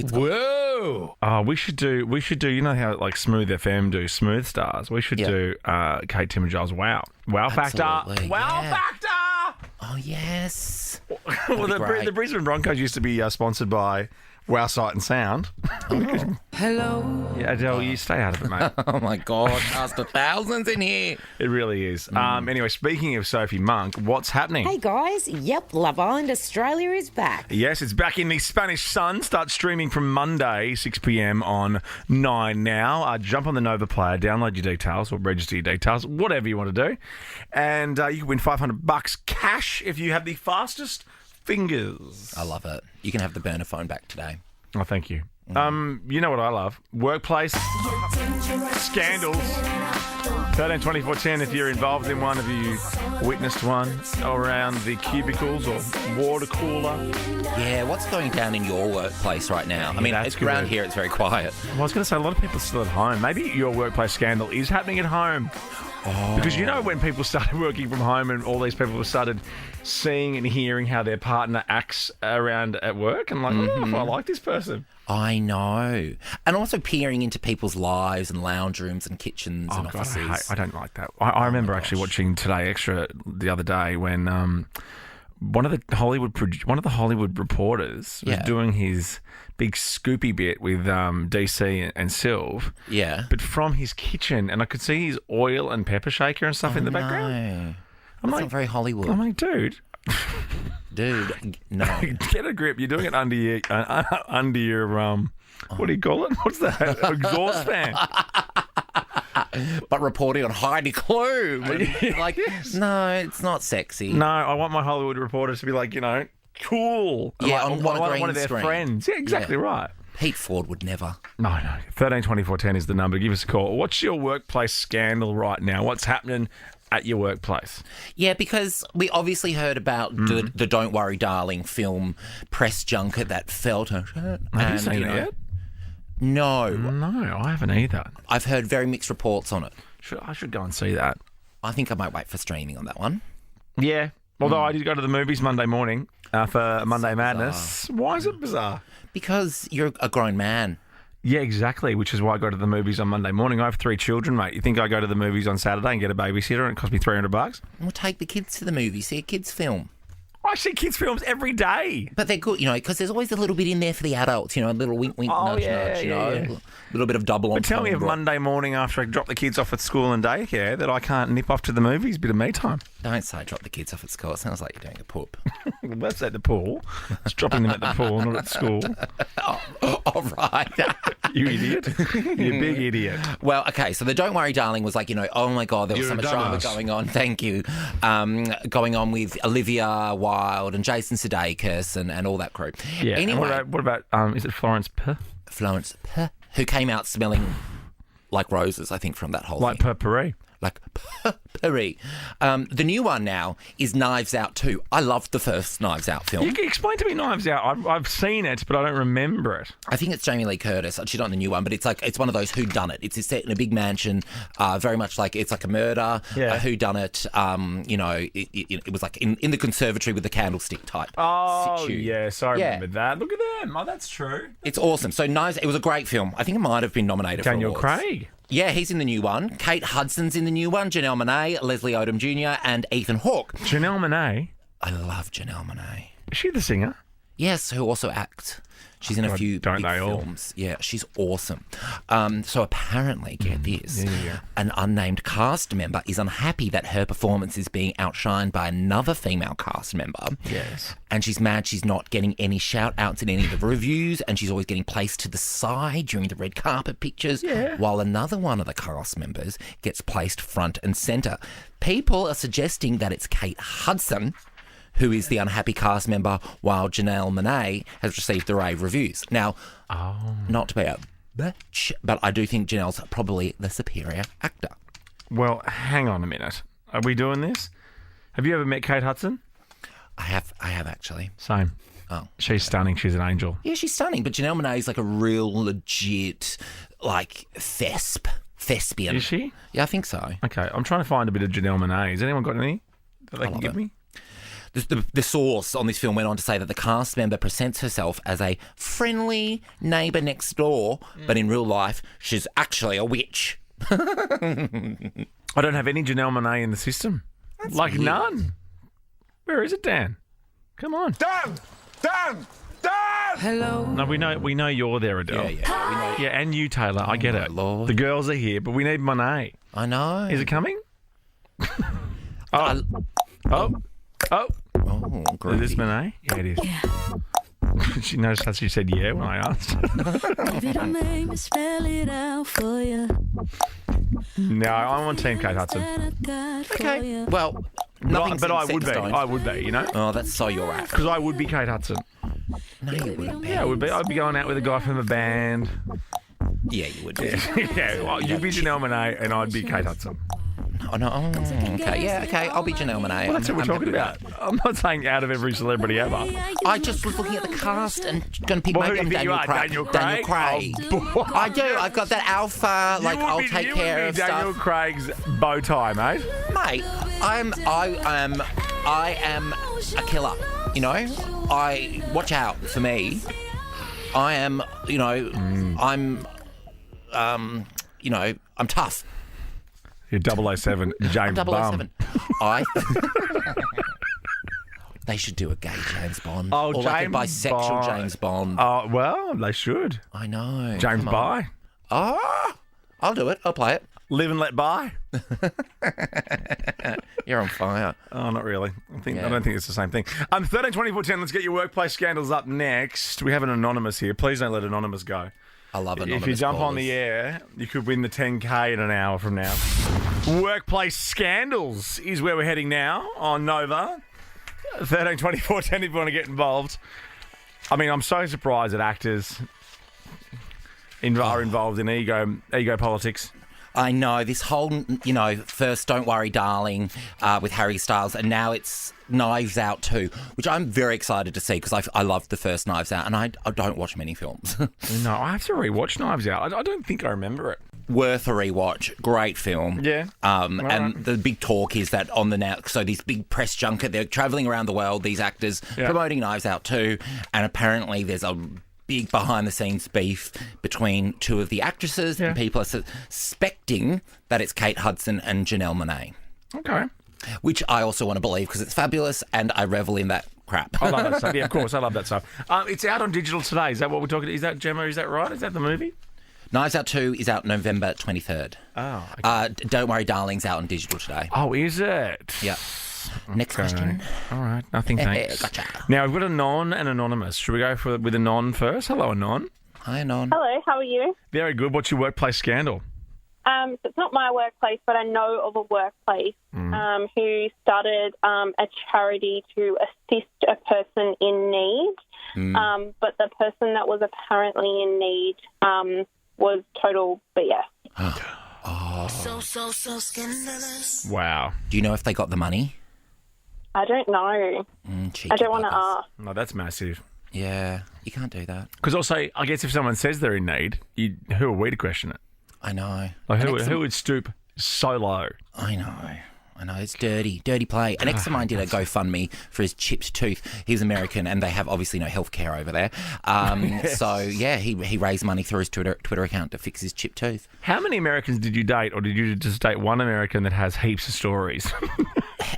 Speaker 1: Whoa. Oh, we should do, you know how like Smooth FM do Smooth Stars? We should do Kate, Tim and Joel's Wow. Wow Factor.
Speaker 2: Absolutely,
Speaker 1: Wow
Speaker 2: yeah.
Speaker 1: Factor.
Speaker 2: Oh, yes.
Speaker 1: Well,
Speaker 2: great.
Speaker 1: the Brisbane Broncos used to be sponsored by Wow Sight and Sound.
Speaker 10: Hello.
Speaker 1: Yeah, Adele, you stay out of it, mate.
Speaker 2: Oh, my God. Ask the thousands in here.
Speaker 1: It really is. Anyway, speaking of Sophie Monk, what's happening?
Speaker 10: Hey, guys. Yep, Love Island Australia is back.
Speaker 1: Yes, it's back in the Spanish Sun. Starts streaming from Monday, 6 p.m. on 9 now. Jump on the Nova Player, download your details or register your details, whatever you want to do. And you can win $500 cash if you have the fastest fingers.
Speaker 2: I love it. You can have the burner phone back today.
Speaker 1: Oh, thank you. You know what I love? Workplace scandals. 13 24 10 if you're involved in one, have you witnessed one around the cubicles or water cooler?
Speaker 2: Yeah, what's going down in your workplace right now? I mean,
Speaker 1: that's
Speaker 2: it's around
Speaker 1: good.
Speaker 2: here, it's very quiet.
Speaker 1: Well, I was going to say, a lot of people are still at home. Maybe your workplace scandal is happening at home. Because when people started working from home and all these people started seeing and hearing how their partner acts around at work and like, oh, I like this person.
Speaker 2: I know. And also peering into people's lives and lounge rooms and kitchens and
Speaker 1: God,
Speaker 2: offices.
Speaker 1: I don't like that. I remember actually watching Today Extra the other day when one of the Hollywood reporters was doing his big scoopy bit with DC and Sylv.
Speaker 2: Yeah.
Speaker 1: But from his kitchen, and I could see his oil and pepper shaker and stuff in the background.
Speaker 2: No.
Speaker 1: I'm
Speaker 2: That's
Speaker 1: like,
Speaker 2: not very Hollywood.
Speaker 1: I'm like, dude,
Speaker 2: no.
Speaker 1: get a grip. You're doing it under your what do you call it? What's that? Exhaust fan.
Speaker 2: But reporting on Heidi Klum. Like, no, it's not sexy.
Speaker 1: No, I want my Hollywood reporters to be like, cool.
Speaker 2: Yeah,
Speaker 1: like,
Speaker 2: on a green
Speaker 1: one of their
Speaker 2: screen.
Speaker 1: friends. Yeah, exactly right.
Speaker 2: Pete Ford would never.
Speaker 1: No. 13 24 10 is the number. Give us a call. What's your workplace scandal right now? What's happening at your workplace?
Speaker 2: Yeah, because we obviously heard about the Don't Worry Darling film press junket that fell to...
Speaker 1: Have you seen it yet?
Speaker 2: No.
Speaker 1: No, I haven't either.
Speaker 2: I've heard very mixed reports on it.
Speaker 1: I should go and see that.
Speaker 2: I think I might wait for streaming on that one.
Speaker 1: Yeah. Although I did go to the movies Monday morning for Monday Madness.
Speaker 2: bizarre.
Speaker 1: Why is it bizarre?
Speaker 2: Because you're a grown man.
Speaker 1: Yeah, exactly, which is why I go to the movies on Monday morning. I have 3 children, mate. You think I go to the movies on Saturday and get a babysitter and it costs me $300?
Speaker 2: We'll take the kids to the movie, see a kids' film.
Speaker 1: I see kids' films every day.
Speaker 2: But they're good, because there's always a little bit in there for the adults, a little wink, wink, nudge, nudge, A little bit of double
Speaker 1: But tell me if
Speaker 2: entendre.
Speaker 1: Monday morning after I drop the kids off at school and daycare that I can't nip off to the movies, bit of me time.
Speaker 2: Don't say drop the kids off at school. It sounds like you're doing a poop.
Speaker 1: Well, that's at the pool. It's dropping them at the pool, not at school.
Speaker 2: All right.
Speaker 1: You idiot. You big idiot.
Speaker 2: Well, okay, so the Don't Worry Darling was like, oh my God, there was
Speaker 1: You're
Speaker 2: so
Speaker 1: a
Speaker 2: much drama
Speaker 1: dumbass.
Speaker 2: going on. Thank you. Going on with Olivia Wilde and Jason Sudeikis and all that crew.
Speaker 1: Yeah. and
Speaker 2: Anyway,
Speaker 1: what about is it Florence P?
Speaker 2: Florence P, who came out smelling like roses, I think, from that whole
Speaker 1: Like
Speaker 2: thing.
Speaker 1: potpourri.
Speaker 2: Like potpourri. The new one now is Knives Out 2. I loved the first Knives Out film.
Speaker 1: You can explain to me Knives Out. I've seen it, but I don't remember it.
Speaker 2: I think it's Jamie Lee Curtis. She's not in the new one, but it's one of those whodunit. It's set in a big mansion, very much like it's like a murder,
Speaker 1: Yeah.
Speaker 2: a whodunit. It was like in the conservatory with the candlestick type.
Speaker 1: Oh,
Speaker 2: situ.
Speaker 1: yes, I
Speaker 2: Yeah.
Speaker 1: remember that. Look at them. Oh, that's true.
Speaker 2: It's awesome. So Knives. It was a great film. I think it might have been nominated
Speaker 1: Daniel
Speaker 2: for awards.
Speaker 1: Craig.
Speaker 2: Yeah, he's in the new one. Kate Hudson's in the new one. Janelle Monáe, Leslie Odom Jr. and Ethan Hawke.
Speaker 1: Janelle Monáe.
Speaker 2: I love Janelle Monáe.
Speaker 1: Is she the singer?
Speaker 2: Yes, who also acts. She's in a few
Speaker 1: don't
Speaker 2: big
Speaker 1: they all?
Speaker 2: films. Yeah, she's awesome. So apparently, get this,
Speaker 1: yeah.
Speaker 2: an unnamed cast member is unhappy that her performance is being outshined by another female cast member.
Speaker 1: Yes.
Speaker 2: And she's mad she's not getting any shout-outs in any of the reviews, and she's always getting placed to the side during the red carpet pictures, while another one of the cast members gets placed front and centre. People are suggesting that it's Kate Hudson who is the unhappy cast member, while Janelle Monáe has received the rave reviews. Now, not to be a bitch, but I do think Janelle's probably the superior actor.
Speaker 1: Well, hang on a minute. Are we doing this? Have you ever met Kate Hudson?
Speaker 2: I have actually.
Speaker 1: Same.
Speaker 2: Oh.
Speaker 1: She's stunning. She's an angel.
Speaker 2: Yeah, she's stunning, but Janelle Monáe is like a real legit, like, thespian.
Speaker 1: Is she?
Speaker 2: Yeah, I think so.
Speaker 1: Okay, I'm trying to find a bit of Janelle Monáe. Has anyone got any that they can
Speaker 2: love
Speaker 1: give
Speaker 2: it.
Speaker 1: me?
Speaker 2: The source on this film went on to say that the cast member presents herself as a friendly neighbour next door, but in real life, she's actually a witch.
Speaker 1: I don't have any Janelle Monáe in the system. Like
Speaker 2: weird.
Speaker 1: none. Where is it, Dan? Come on. Dan!
Speaker 10: Hello.
Speaker 1: No, we know you're there, Adele.
Speaker 2: Yeah, we know.
Speaker 1: Yeah, and you, Taylor. I get
Speaker 2: my
Speaker 1: it.
Speaker 2: Lord.
Speaker 1: The girls are here, but we need Monáe.
Speaker 2: I know.
Speaker 1: Is it coming?
Speaker 2: I-
Speaker 1: Oh.
Speaker 2: Oh,
Speaker 1: Is this
Speaker 2: groovy.
Speaker 1: Monáe? Yeah, it is. She noticed how she said yeah when I asked. No, I'm on Team Kate Hudson.
Speaker 2: Okay. Well, nothing's
Speaker 1: But I
Speaker 2: set
Speaker 1: would
Speaker 2: in
Speaker 1: be.
Speaker 2: stone.
Speaker 1: I would be, you know?
Speaker 2: Oh, that's so your act.
Speaker 1: Because I would be Kate Hudson.
Speaker 2: No, you wouldn't be.
Speaker 1: Yeah, I would be. I'd be going out with a guy from a band.
Speaker 2: Yeah, you would be.
Speaker 1: Yeah, well, you'd be Janelle Monáe and I'd be Kate Hudson.
Speaker 2: Oh, no. Oh, okay. Yeah, okay. I'll be Janelle Monáe.
Speaker 1: Well, that's what we're talking about. I'm not saying out of every celebrity ever.
Speaker 2: I just was looking at the cast and going to pick
Speaker 1: Well, who
Speaker 2: maybe
Speaker 1: do you
Speaker 2: I'm
Speaker 1: think
Speaker 2: Daniel
Speaker 1: you are?
Speaker 2: Craig.
Speaker 1: Daniel Craig?
Speaker 2: Daniel Craig.
Speaker 1: Oh, boy.
Speaker 2: I do. I've got that alpha. Like
Speaker 1: You would
Speaker 2: I'll
Speaker 1: be-
Speaker 2: take
Speaker 1: you
Speaker 2: care
Speaker 1: would
Speaker 2: of
Speaker 1: be Daniel
Speaker 2: stuff.
Speaker 1: Craig's bow tie, mate.
Speaker 2: Mate, I am a killer. You know, I watch out for me. I am. You know, I'm tough.
Speaker 1: You're 007, James Bond.
Speaker 2: 007. They should do a gay James Bond.
Speaker 1: Oh,
Speaker 2: or like a
Speaker 1: James
Speaker 2: bisexual
Speaker 1: Bond.
Speaker 2: James Bond.
Speaker 1: Oh, well, they should.
Speaker 2: I know.
Speaker 1: James
Speaker 2: Come on.
Speaker 1: Bye.
Speaker 2: Oh, I'll do it. I'll play it.
Speaker 1: Live and let by.
Speaker 2: You're on fire.
Speaker 1: Oh, not really. I
Speaker 2: Yeah.
Speaker 1: don't think it's the same thing. 13 24 10. Let's get your workplace scandals up next. We have an anonymous here. Please don't let anonymous go.
Speaker 2: I love anonymous
Speaker 1: If you jump on
Speaker 2: callers.
Speaker 1: the air, you could win the 10K in an hour from now. Workplace scandals is where we're heading now on Nova. 13 24 10 if you want to get involved. I mean, I'm so surprised that actors are involved in ego politics.
Speaker 2: I know this whole, first Don't Worry Darling with Harry Styles, and now it's Knives Out 2, which I'm very excited to see because I loved the first Knives Out, and I don't watch many films.
Speaker 1: No, I have to rewatch Knives Out. I don't think I remember it.
Speaker 2: Worth a rewatch. Great film.
Speaker 1: Yeah.
Speaker 2: And
Speaker 1: right.
Speaker 2: the big talk is that on the now, so this big press junket, they're travelling around the world, these actors, promoting Knives Out 2, and apparently there's a big behind-the-scenes beef between two of the actresses, and people are suspecting that it's Kate Hudson and Janelle Monáe.
Speaker 1: Okay.
Speaker 2: Which I also want to believe because it's fabulous and I revel in that crap.
Speaker 1: I love that stuff. Yeah, of course, I love that stuff. It's out on digital today. Is that what we're talking? Is that Gemma? Is that right? Is that the movie?
Speaker 2: Knives Out 2 is out November 23rd.
Speaker 1: Oh, okay.
Speaker 2: Don't worry, darling's out on digital today.
Speaker 1: Oh, is it?
Speaker 2: Yeah. Next question.
Speaker 1: All right, nothing. Thanks.
Speaker 2: Gotcha.
Speaker 1: Now we've got a non and anonymous. Should we go with a non first? Hello, Anon.
Speaker 2: Hi, Anon.
Speaker 4: Hello, how are you?
Speaker 1: Very good. What's your workplace scandal?
Speaker 4: So it's not my workplace, but I know of a workplace who started a charity to assist a person in need. But the person that was apparently in need was total BS.
Speaker 7: So scandalous.
Speaker 1: Wow.
Speaker 2: Do you know if they got the money?
Speaker 4: I don't know.
Speaker 2: Cheeky
Speaker 4: I don't want to
Speaker 2: buggers.
Speaker 4: ask.
Speaker 1: No, that's massive.
Speaker 2: Yeah, you can't do that.
Speaker 1: Because also, I guess if someone says they're in need, who are we to question it?
Speaker 2: I know.
Speaker 1: Like,
Speaker 2: An ex-
Speaker 1: who would stoop so low?
Speaker 2: I know. It's dirty play. An ex of mine did a GoFundMe for his chipped tooth. He's American, and they have obviously no health care over there. So yeah, he raised money through his Twitter account to fix his chipped tooth.
Speaker 1: How many Americans did you date, or did you just date one American that has heaps of stories?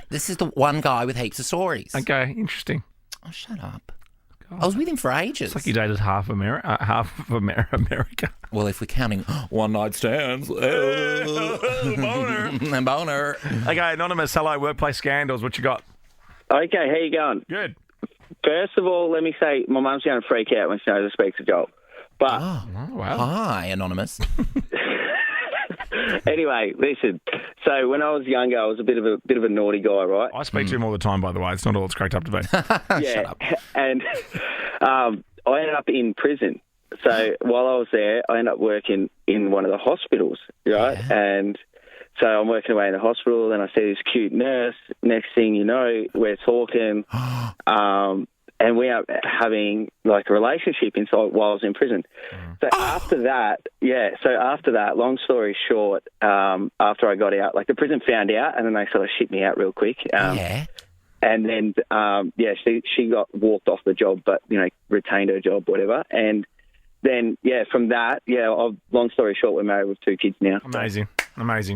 Speaker 2: This is the one guy with heaps of stories.
Speaker 1: Okay, interesting.
Speaker 2: Oh, shut up. I was with him for ages.
Speaker 1: It's like you dated half of America.
Speaker 2: Well, if we're counting one night stands. Boner.
Speaker 1: Okay, anonymous. Hello, workplace scandals. What you got?
Speaker 11: Okay, how you going?
Speaker 1: Good.
Speaker 11: First of all, let me say my mum's going to freak out when she knows I speak to Joel. But
Speaker 1: Oh, wow.
Speaker 2: Hi, anonymous.
Speaker 11: anyway, listen. So when I was younger, I was a bit of a naughty guy, right?
Speaker 1: I speak to him all the time, by the way. It's not all it's cracked up to be.
Speaker 11: Yeah, and I ended up in prison. So while I was there, I ended up working in one of the hospitals, right?
Speaker 2: Yeah.
Speaker 11: And so I'm working away in the hospital, and I see this cute nurse. Next thing you know, we're talking, and we are having like a relationship inside while I was in prison. So after that, long story short, after I got out, like the prison found out, and then they sort of shipped me out real quick.
Speaker 2: Yeah.
Speaker 11: And then, she got walked off the job, but, retained her job, whatever. And then, from that, long story short, we're married with 2 kids now.
Speaker 1: Amazing.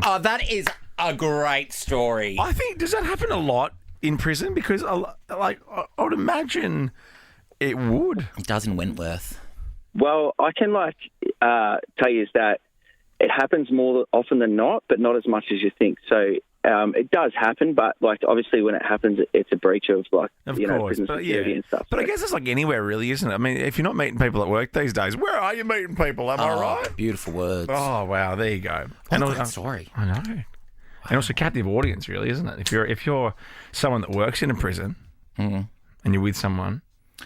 Speaker 2: Oh, that is a great story.
Speaker 1: I think, does that happen a lot in prison? Because, I would imagine it would.
Speaker 2: It does in Wentworth.
Speaker 11: Well, I can, tell you is that it happens more often than not, but not as much as you think. So it does happen, but, obviously when it happens, it's a breach of,
Speaker 1: Of
Speaker 11: prison
Speaker 1: course, but
Speaker 11: security and stuff.
Speaker 1: But I
Speaker 11: So-
Speaker 1: guess it's like anywhere, really, isn't it? I mean, if you're not meeting people at work these days, where are you meeting people? Am I right?
Speaker 2: Beautiful words.
Speaker 1: Oh, wow, there you go.
Speaker 2: What a
Speaker 1: also-
Speaker 2: great story.
Speaker 1: I know. And also captive audience, really, isn't it? If you're someone that works in a prison and you're with someone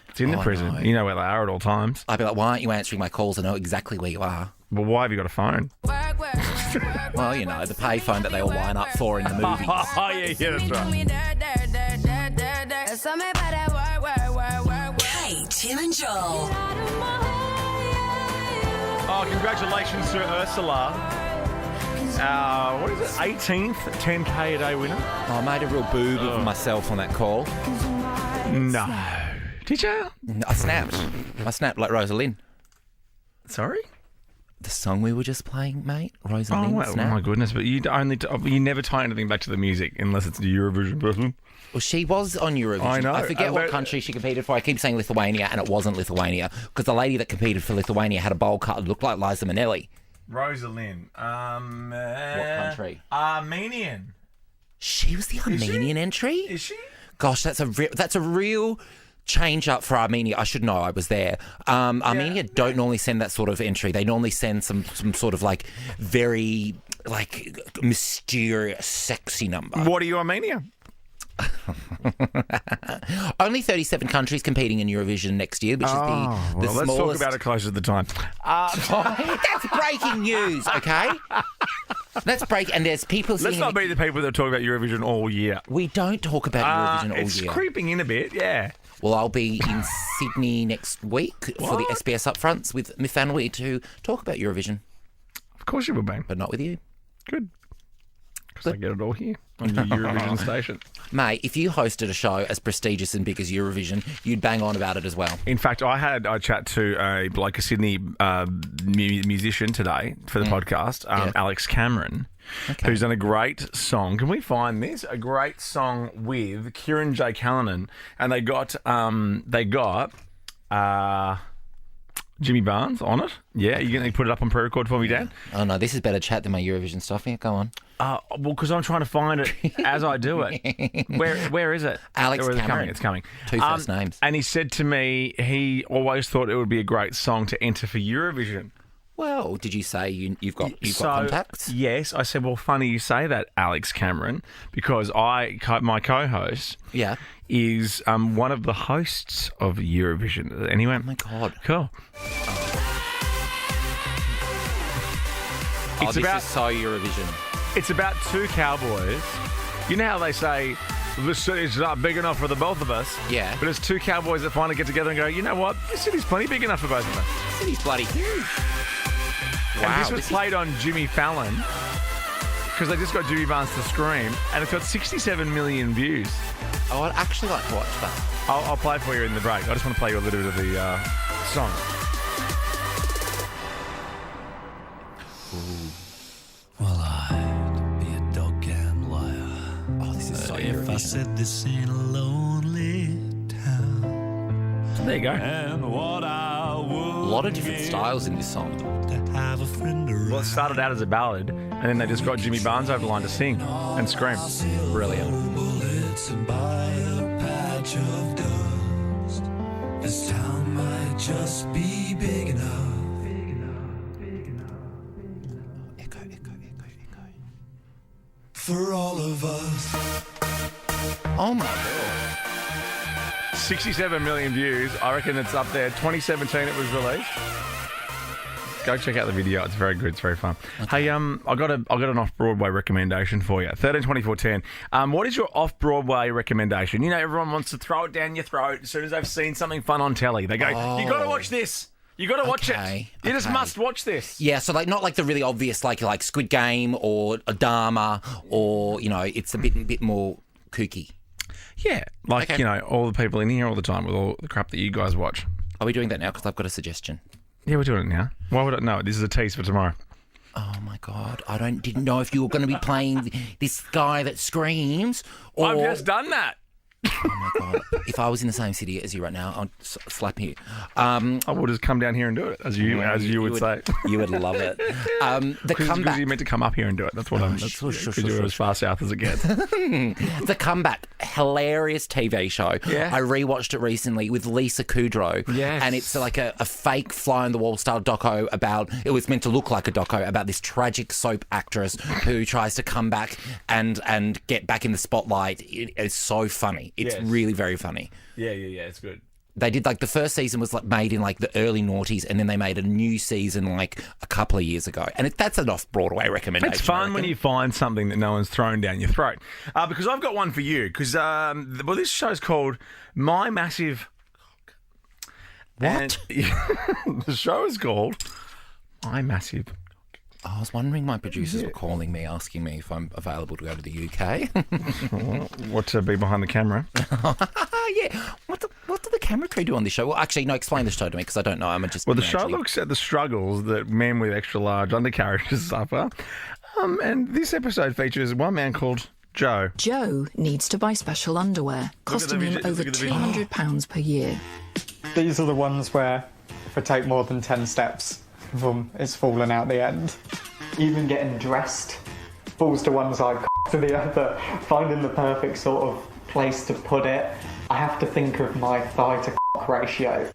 Speaker 1: that's in the
Speaker 2: I
Speaker 1: prison,
Speaker 2: know.
Speaker 1: you know where they are at all times.
Speaker 2: I'd be like, why aren't you answering my calls? I know exactly where you are.
Speaker 1: Well, why have you got a phone?
Speaker 2: Well, the payphone that they all line up for in the movies.
Speaker 1: Oh, yeah, that's right.
Speaker 8: Hey, Tim and Joel.
Speaker 1: Oh, congratulations to Ursula. What is it? 18th 10K a day winner?
Speaker 2: Oh, I made a real boob of myself on that call.
Speaker 1: No. Did you?
Speaker 2: I snapped like Rosalind.
Speaker 1: Sorry?
Speaker 2: The song we were just playing, mate.
Speaker 1: Oh,
Speaker 2: Rosalind
Speaker 1: well,
Speaker 2: snap.
Speaker 1: my goodness. But you never tie anything back to the music unless it's the Eurovision person.
Speaker 2: Well, she was on Eurovision.
Speaker 1: I know.
Speaker 2: I forget what country she competed for. I keep saying Lithuania, and it wasn't Lithuania because the lady that competed for Lithuania had a bowl cut that looked like Liza Minnelli.
Speaker 1: Rosalind.
Speaker 2: What country?
Speaker 1: Armenian.
Speaker 2: She was the Armenian entry?
Speaker 1: Is she?
Speaker 2: Gosh, that's a real change up for Armenia. I should know. I was there. Armenia don't normally send that sort of entry. They normally send some sort of very mysterious, sexy number.
Speaker 1: What are you, Armenia?
Speaker 2: Only 37 countries competing in Eurovision next year, which is the
Speaker 1: Let's
Speaker 2: smallest.
Speaker 1: talk about it closer to the time.
Speaker 2: That's breaking news, okay? That's break. And there's people.
Speaker 1: Let's not be the people that talk about Eurovision all year.
Speaker 2: We don't talk about Eurovision all
Speaker 1: it's
Speaker 2: year.
Speaker 1: creeping in a bit, yeah.
Speaker 2: Well, I'll be in Sydney next week for the SBS Upfronts with my family to talk about Eurovision.
Speaker 1: Of course you will be.
Speaker 2: But not with you.
Speaker 1: Good. Because I get it all here on your Eurovision station.
Speaker 2: Mate, if you hosted a show as prestigious and big as Eurovision, you'd bang on about it as well.
Speaker 1: In fact, I chat to a Sydney musician today for the podcast, Alex Cameron, who's done a great song. Can we find this? A great song with Kieran J. Callanan, and they got Jimmy Barnes on it. Yeah, you going to put it up on pre-record for me, Dad?
Speaker 2: Oh, no, this is better chat than my Eurovision stuff. Yeah, go on.
Speaker 1: Well, because I'm trying to find it as I do it. Where is it?
Speaker 2: Alex
Speaker 1: Or is it
Speaker 2: Cameron.
Speaker 1: It's coming.
Speaker 2: Two first names.
Speaker 1: And he said to me he always thought it would be a great song to enter for Eurovision.
Speaker 2: Well, did you say you've got contacts?
Speaker 1: Yes, I said, well, funny you say that, Alex Cameron, because my co-host is one of the hosts of Eurovision. Anyway,
Speaker 2: Oh, my God.
Speaker 1: Cool.
Speaker 2: This is so Eurovision.
Speaker 1: It's about two cowboys. You know how they say, the city's not big enough for the both of us?
Speaker 2: Yeah.
Speaker 1: But it's two cowboys that finally get together and go, you know what? This city's plenty big enough for both of us.
Speaker 2: City's bloody huge.
Speaker 1: And
Speaker 2: Wow,
Speaker 1: this was played on Jimmy Fallon because they just got Jimmy Barnes to scream, and it's got 67 million views.
Speaker 2: Oh, I'd actually like to watch that.
Speaker 1: I'll play it for you in the break. I just want to play you a little bit of the song.
Speaker 12: Well, I'd be a dog-damn liar.
Speaker 2: Oh, this is so
Speaker 12: If I
Speaker 2: Eurovision.
Speaker 12: said this in a lonely town.
Speaker 1: There you go.
Speaker 12: And what I would
Speaker 2: A lot of different styles in this song.
Speaker 12: to have a friend around.
Speaker 1: Well, it started out as a ballad, and then they just got Jimmy Barnes over the line to sing and scream.
Speaker 2: Brilliant.
Speaker 12: Bullets and by a patch of dust. This town might just be big enough.
Speaker 2: Echo.
Speaker 12: For all of us.
Speaker 2: Oh, my God.
Speaker 1: 67 million views. I reckon it's up there. 2017 it was released. Go check out the video. It's very good. It's very fun. Okay. Hey, I got an off-Broadway recommendation for you. 132410. What is your off-Broadway recommendation? You know, everyone wants to throw it down your throat as soon as they've seen something fun on telly. They go, you got to watch this. You got to watch it. You just must watch this.
Speaker 2: Yeah, so not like the really obvious, like Squid Game or a Dharma, or it's a bit more kooky.
Speaker 1: Yeah, you know, all the people in here all the time with all the crap that you guys watch.
Speaker 2: Are we doing that now? Because I've got a suggestion.
Speaker 1: Yeah, we're doing it now. Why would I know? This is a tease for tomorrow.
Speaker 2: Oh my God! I didn't know if you were going to be playing this guy that screams. Or...
Speaker 1: I've just done that.
Speaker 2: Oh my God! If I was in the same city as you right now, I'd slap you.
Speaker 1: I will just come down here and do it, as you would say.
Speaker 2: You would love it. The comeback.
Speaker 1: Because you meant to come up here and do it. That's what I'm. Sure. You're as far south as it gets.
Speaker 2: The Comeback, hilarious TV show.
Speaker 1: Yeah.
Speaker 2: I rewatched it recently with Lisa Kudrow.
Speaker 1: Yes.
Speaker 2: And it's like a fake fly on the wall style doco about. It was meant to look like a doco about this tragic soap actress who tries to come back and get back in the spotlight. It's so funny. It's really very funny.
Speaker 1: Yeah. It's good.
Speaker 2: They did the first season was made in the early noughties, and then they made a new season a couple of years ago. And that's an off-Broadway recommendation.
Speaker 1: It's fun when you find something that no one's thrown down your throat. Because I've got one for you. Because this show's called My Massive.
Speaker 2: What?
Speaker 1: The show is called My Massive.
Speaker 2: I was wondering, my producers were calling me, asking me if I'm available to go to the UK.
Speaker 1: What to be behind the camera?
Speaker 2: Yeah. What do the camera crew do on this show? Well, actually, no, explain the show to me, because I don't know. I'm just...
Speaker 1: Well, the show looks at the struggles that men with extra large undercarriages suffer. And this episode features one man called Joe.
Speaker 13: Joe needs to buy special underwear, costing him over £200 per year.
Speaker 14: These are the ones where if I take more than 10 steps, boom, it's fallen out the end. Even getting dressed falls to one side, to the other. Finding the perfect sort of place to put it, I have to think of my thigh to ratio.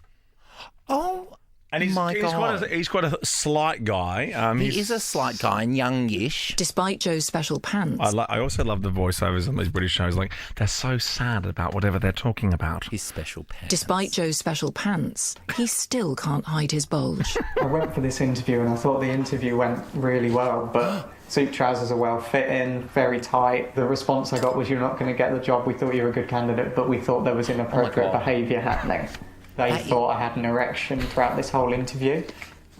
Speaker 2: Oh,
Speaker 1: and he's quite a slight guy.
Speaker 2: He is a slight guy and youngish.
Speaker 13: Despite Joe's special pants.
Speaker 1: I also love the voiceovers on these British shows. They're so sad about whatever they're talking about.
Speaker 2: His special pants.
Speaker 13: Despite Joe's special pants, he still can't hide his bulge.
Speaker 14: I went for this interview and I thought the interview went really well, but suit trousers are well fitting, very tight. The response I got was, you're not going to get the job. We thought you were a good candidate, but we thought there was inappropriate behaviour happening. They thought I had an erection throughout this whole interview,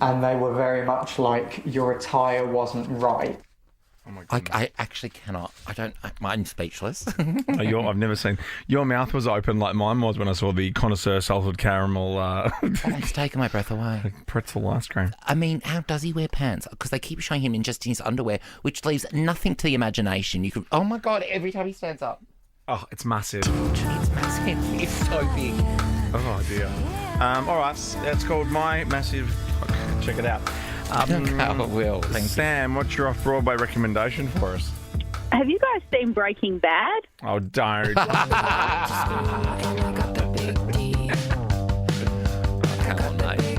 Speaker 14: and they were very much like, your attire wasn't right.
Speaker 1: Oh my
Speaker 2: Like, I actually cannot. I'm speechless.
Speaker 1: I've never seen. Your mouth was open like mine was when I saw the connoisseur salted caramel
Speaker 2: It's taken my breath away.
Speaker 1: pretzel ice cream.
Speaker 2: I mean, how does he wear pants? Because they keep showing him in just his underwear, which leaves nothing to the imagination. You could. Oh my God! Every time he stands up,
Speaker 1: Oh, it's massive.
Speaker 2: it's massive. It's so big.
Speaker 1: Oh dear. All right, it's called My Massive. Check it out.
Speaker 2: I will. Thank you.
Speaker 1: Sam, what's your off-Broadway recommendation for us?
Speaker 15: Have you guys seen Breaking Bad?
Speaker 1: Oh, don't.
Speaker 2: Come on, mate.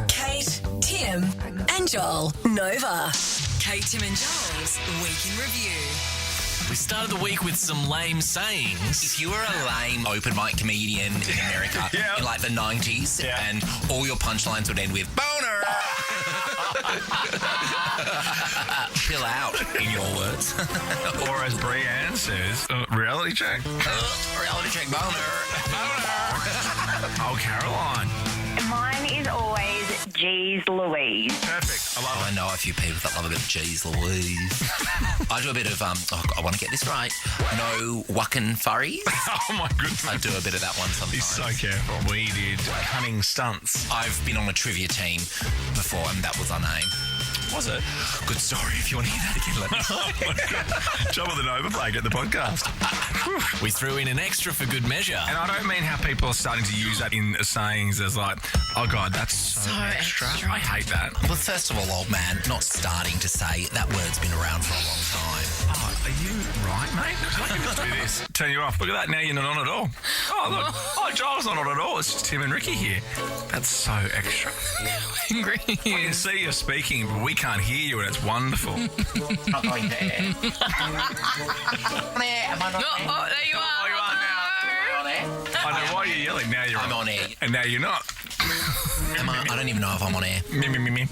Speaker 8: Kate, Tim, and Joel. Nova. Kate, Tim, and Joel's Week in Review.
Speaker 16: We started the week with some lame sayings.
Speaker 2: If you were a lame open mic comedian in America in like the 90s and all your punchlines would end with boner, chill out, in your words.
Speaker 1: Or as Brianne says, reality check.
Speaker 2: Reality check boner.
Speaker 1: Oh, Caroline.
Speaker 17: Mine is always Geez Louise.
Speaker 1: Perfect. I love it.
Speaker 2: I know a few people that love a bit of Geez Louise. I do a bit of, I want to get this right. No wuckin' furries.
Speaker 1: Oh my goodness.
Speaker 2: I do a bit of that one sometimes.
Speaker 1: He's so careful. We did cunning stunts.
Speaker 2: I've been on a trivia team before and that was our name.
Speaker 1: Was it?
Speaker 2: Good story. If you want to hear that again, let me know.
Speaker 1: Oh my God. Job of the Nova Play, get the podcast.
Speaker 16: We threw in an extra for good measure.
Speaker 1: And I don't mean how people are starting to use that in sayings as like, oh God, that's so extra. I hate that.
Speaker 2: Well, first of all, old man, not starting to say that word's been around for a long time.
Speaker 1: Oh, are you right, mate? I can just do this. Turn you off. Look at that. Now you're not on at all. Oh, look. Oh, Joel's not on at all. It's just Tim and Ricky here. That's so extra.
Speaker 3: Angry.
Speaker 1: I can see you speaking, but we can't hear you, and it's wonderful.
Speaker 2: Not going there. Am I not there?
Speaker 3: Oh, there you are.
Speaker 1: Oh, you are now. I know why you're yelling. Now you're
Speaker 2: I'm on air.
Speaker 1: And now you're not.
Speaker 2: I don't even know if I'm on air.
Speaker 1: Me.
Speaker 2: Me.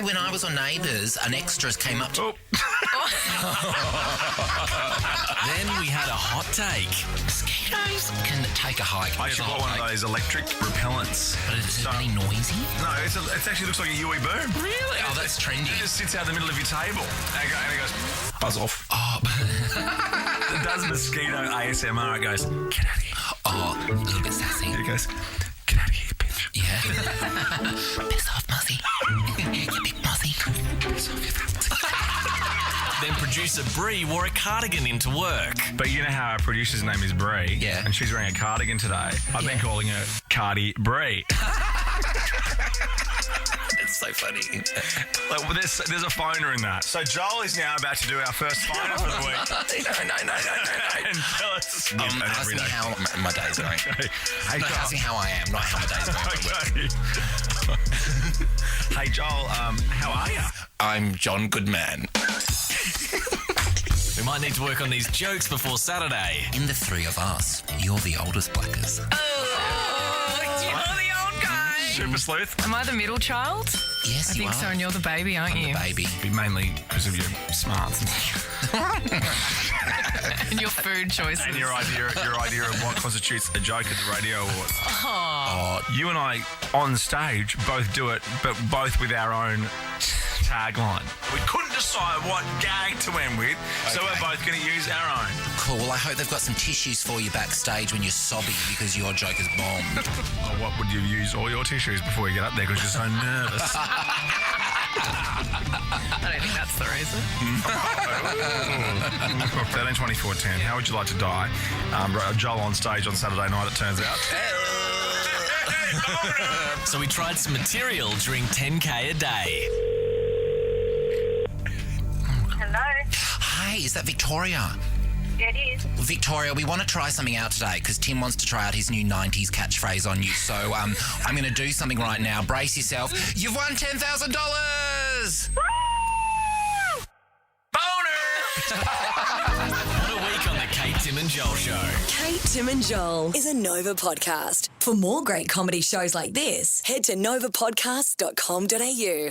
Speaker 2: When I was on Neighbours, an extras came up to...
Speaker 16: Then we had a hot take.
Speaker 2: Mosquitoes can take a hike.
Speaker 1: I actually bought one of those electric repellents.
Speaker 2: But is it really noisy?
Speaker 1: No, it actually looks like a UE boom.
Speaker 2: Really? Oh, that's trendy.
Speaker 1: It just sits out in the middle of your table. And it goes, buzz off.
Speaker 2: Oh,
Speaker 1: It does mosquito ASMR. It goes, get out of here.
Speaker 2: Oh, a little bit sassy.
Speaker 1: It goes, get out of here, bitch.
Speaker 2: Yeah. Piss off, Muzzy. You big Muzzy. Piss off, you fat Muzzy.
Speaker 16: Then producer Bree wore a cardigan into work.
Speaker 1: But you know how our producer's name is Bree?
Speaker 2: Yeah.
Speaker 1: And she's wearing a cardigan today. I've been calling her Cardi Bree.
Speaker 2: It's so funny.
Speaker 1: Like, well, there's a phoner in that. So Joel is now about to do our first phoner for the week.
Speaker 2: No.
Speaker 1: And tell us.
Speaker 2: Ask me how my day's going.
Speaker 1: Okay. Hey,
Speaker 2: No, ask me how I am, not how my day's going.
Speaker 1: Okay. Hey, Joel, how are you?
Speaker 2: I'm John Goodman.
Speaker 16: We might need to work on these jokes before Saturday.
Speaker 2: In the three of us, you're the oldest blackers.
Speaker 3: You're the old guy.
Speaker 1: Super sleuth.
Speaker 3: Am I the middle child?
Speaker 2: Yes,
Speaker 3: I
Speaker 2: you
Speaker 3: think
Speaker 2: are.
Speaker 3: so, and you're the baby, aren't you?
Speaker 2: Baby.
Speaker 1: Be mainly because of your smarts
Speaker 3: And your food choices.
Speaker 1: and your idea of what constitutes a joke at the radio awards.
Speaker 2: Oh,
Speaker 1: You and I on stage both do it, but both with our own tagline. We couldn't decide what gag to end with, so we're both going to use our own.
Speaker 2: cool. Well, I hope they've got some tissues for you backstage when you're sobbing because your joke is bombed.
Speaker 1: Oh, what would you use all your tissues before you get up there because you're so nervous?
Speaker 3: I don't think that's the reason.
Speaker 1: 13, 24, 10. How would you like to die? Joel on stage on Saturday night, it turns out.
Speaker 16: So we tried some material during 10K a day.
Speaker 4: Hello.
Speaker 2: Hey, is that Victoria?
Speaker 4: Yeah, it is.
Speaker 2: Victoria, we want to try something out today because Tim wants to try out his new 90s catchphrase on you. So I'm going to do something right now. Brace yourself. You've won $10,000! Boner!
Speaker 16: What a week on the Kate, Tim and Joel Show.
Speaker 8: Kate, Tim, and Joel is a Nova podcast. For more great comedy shows like this, head to novapodcast.com.au.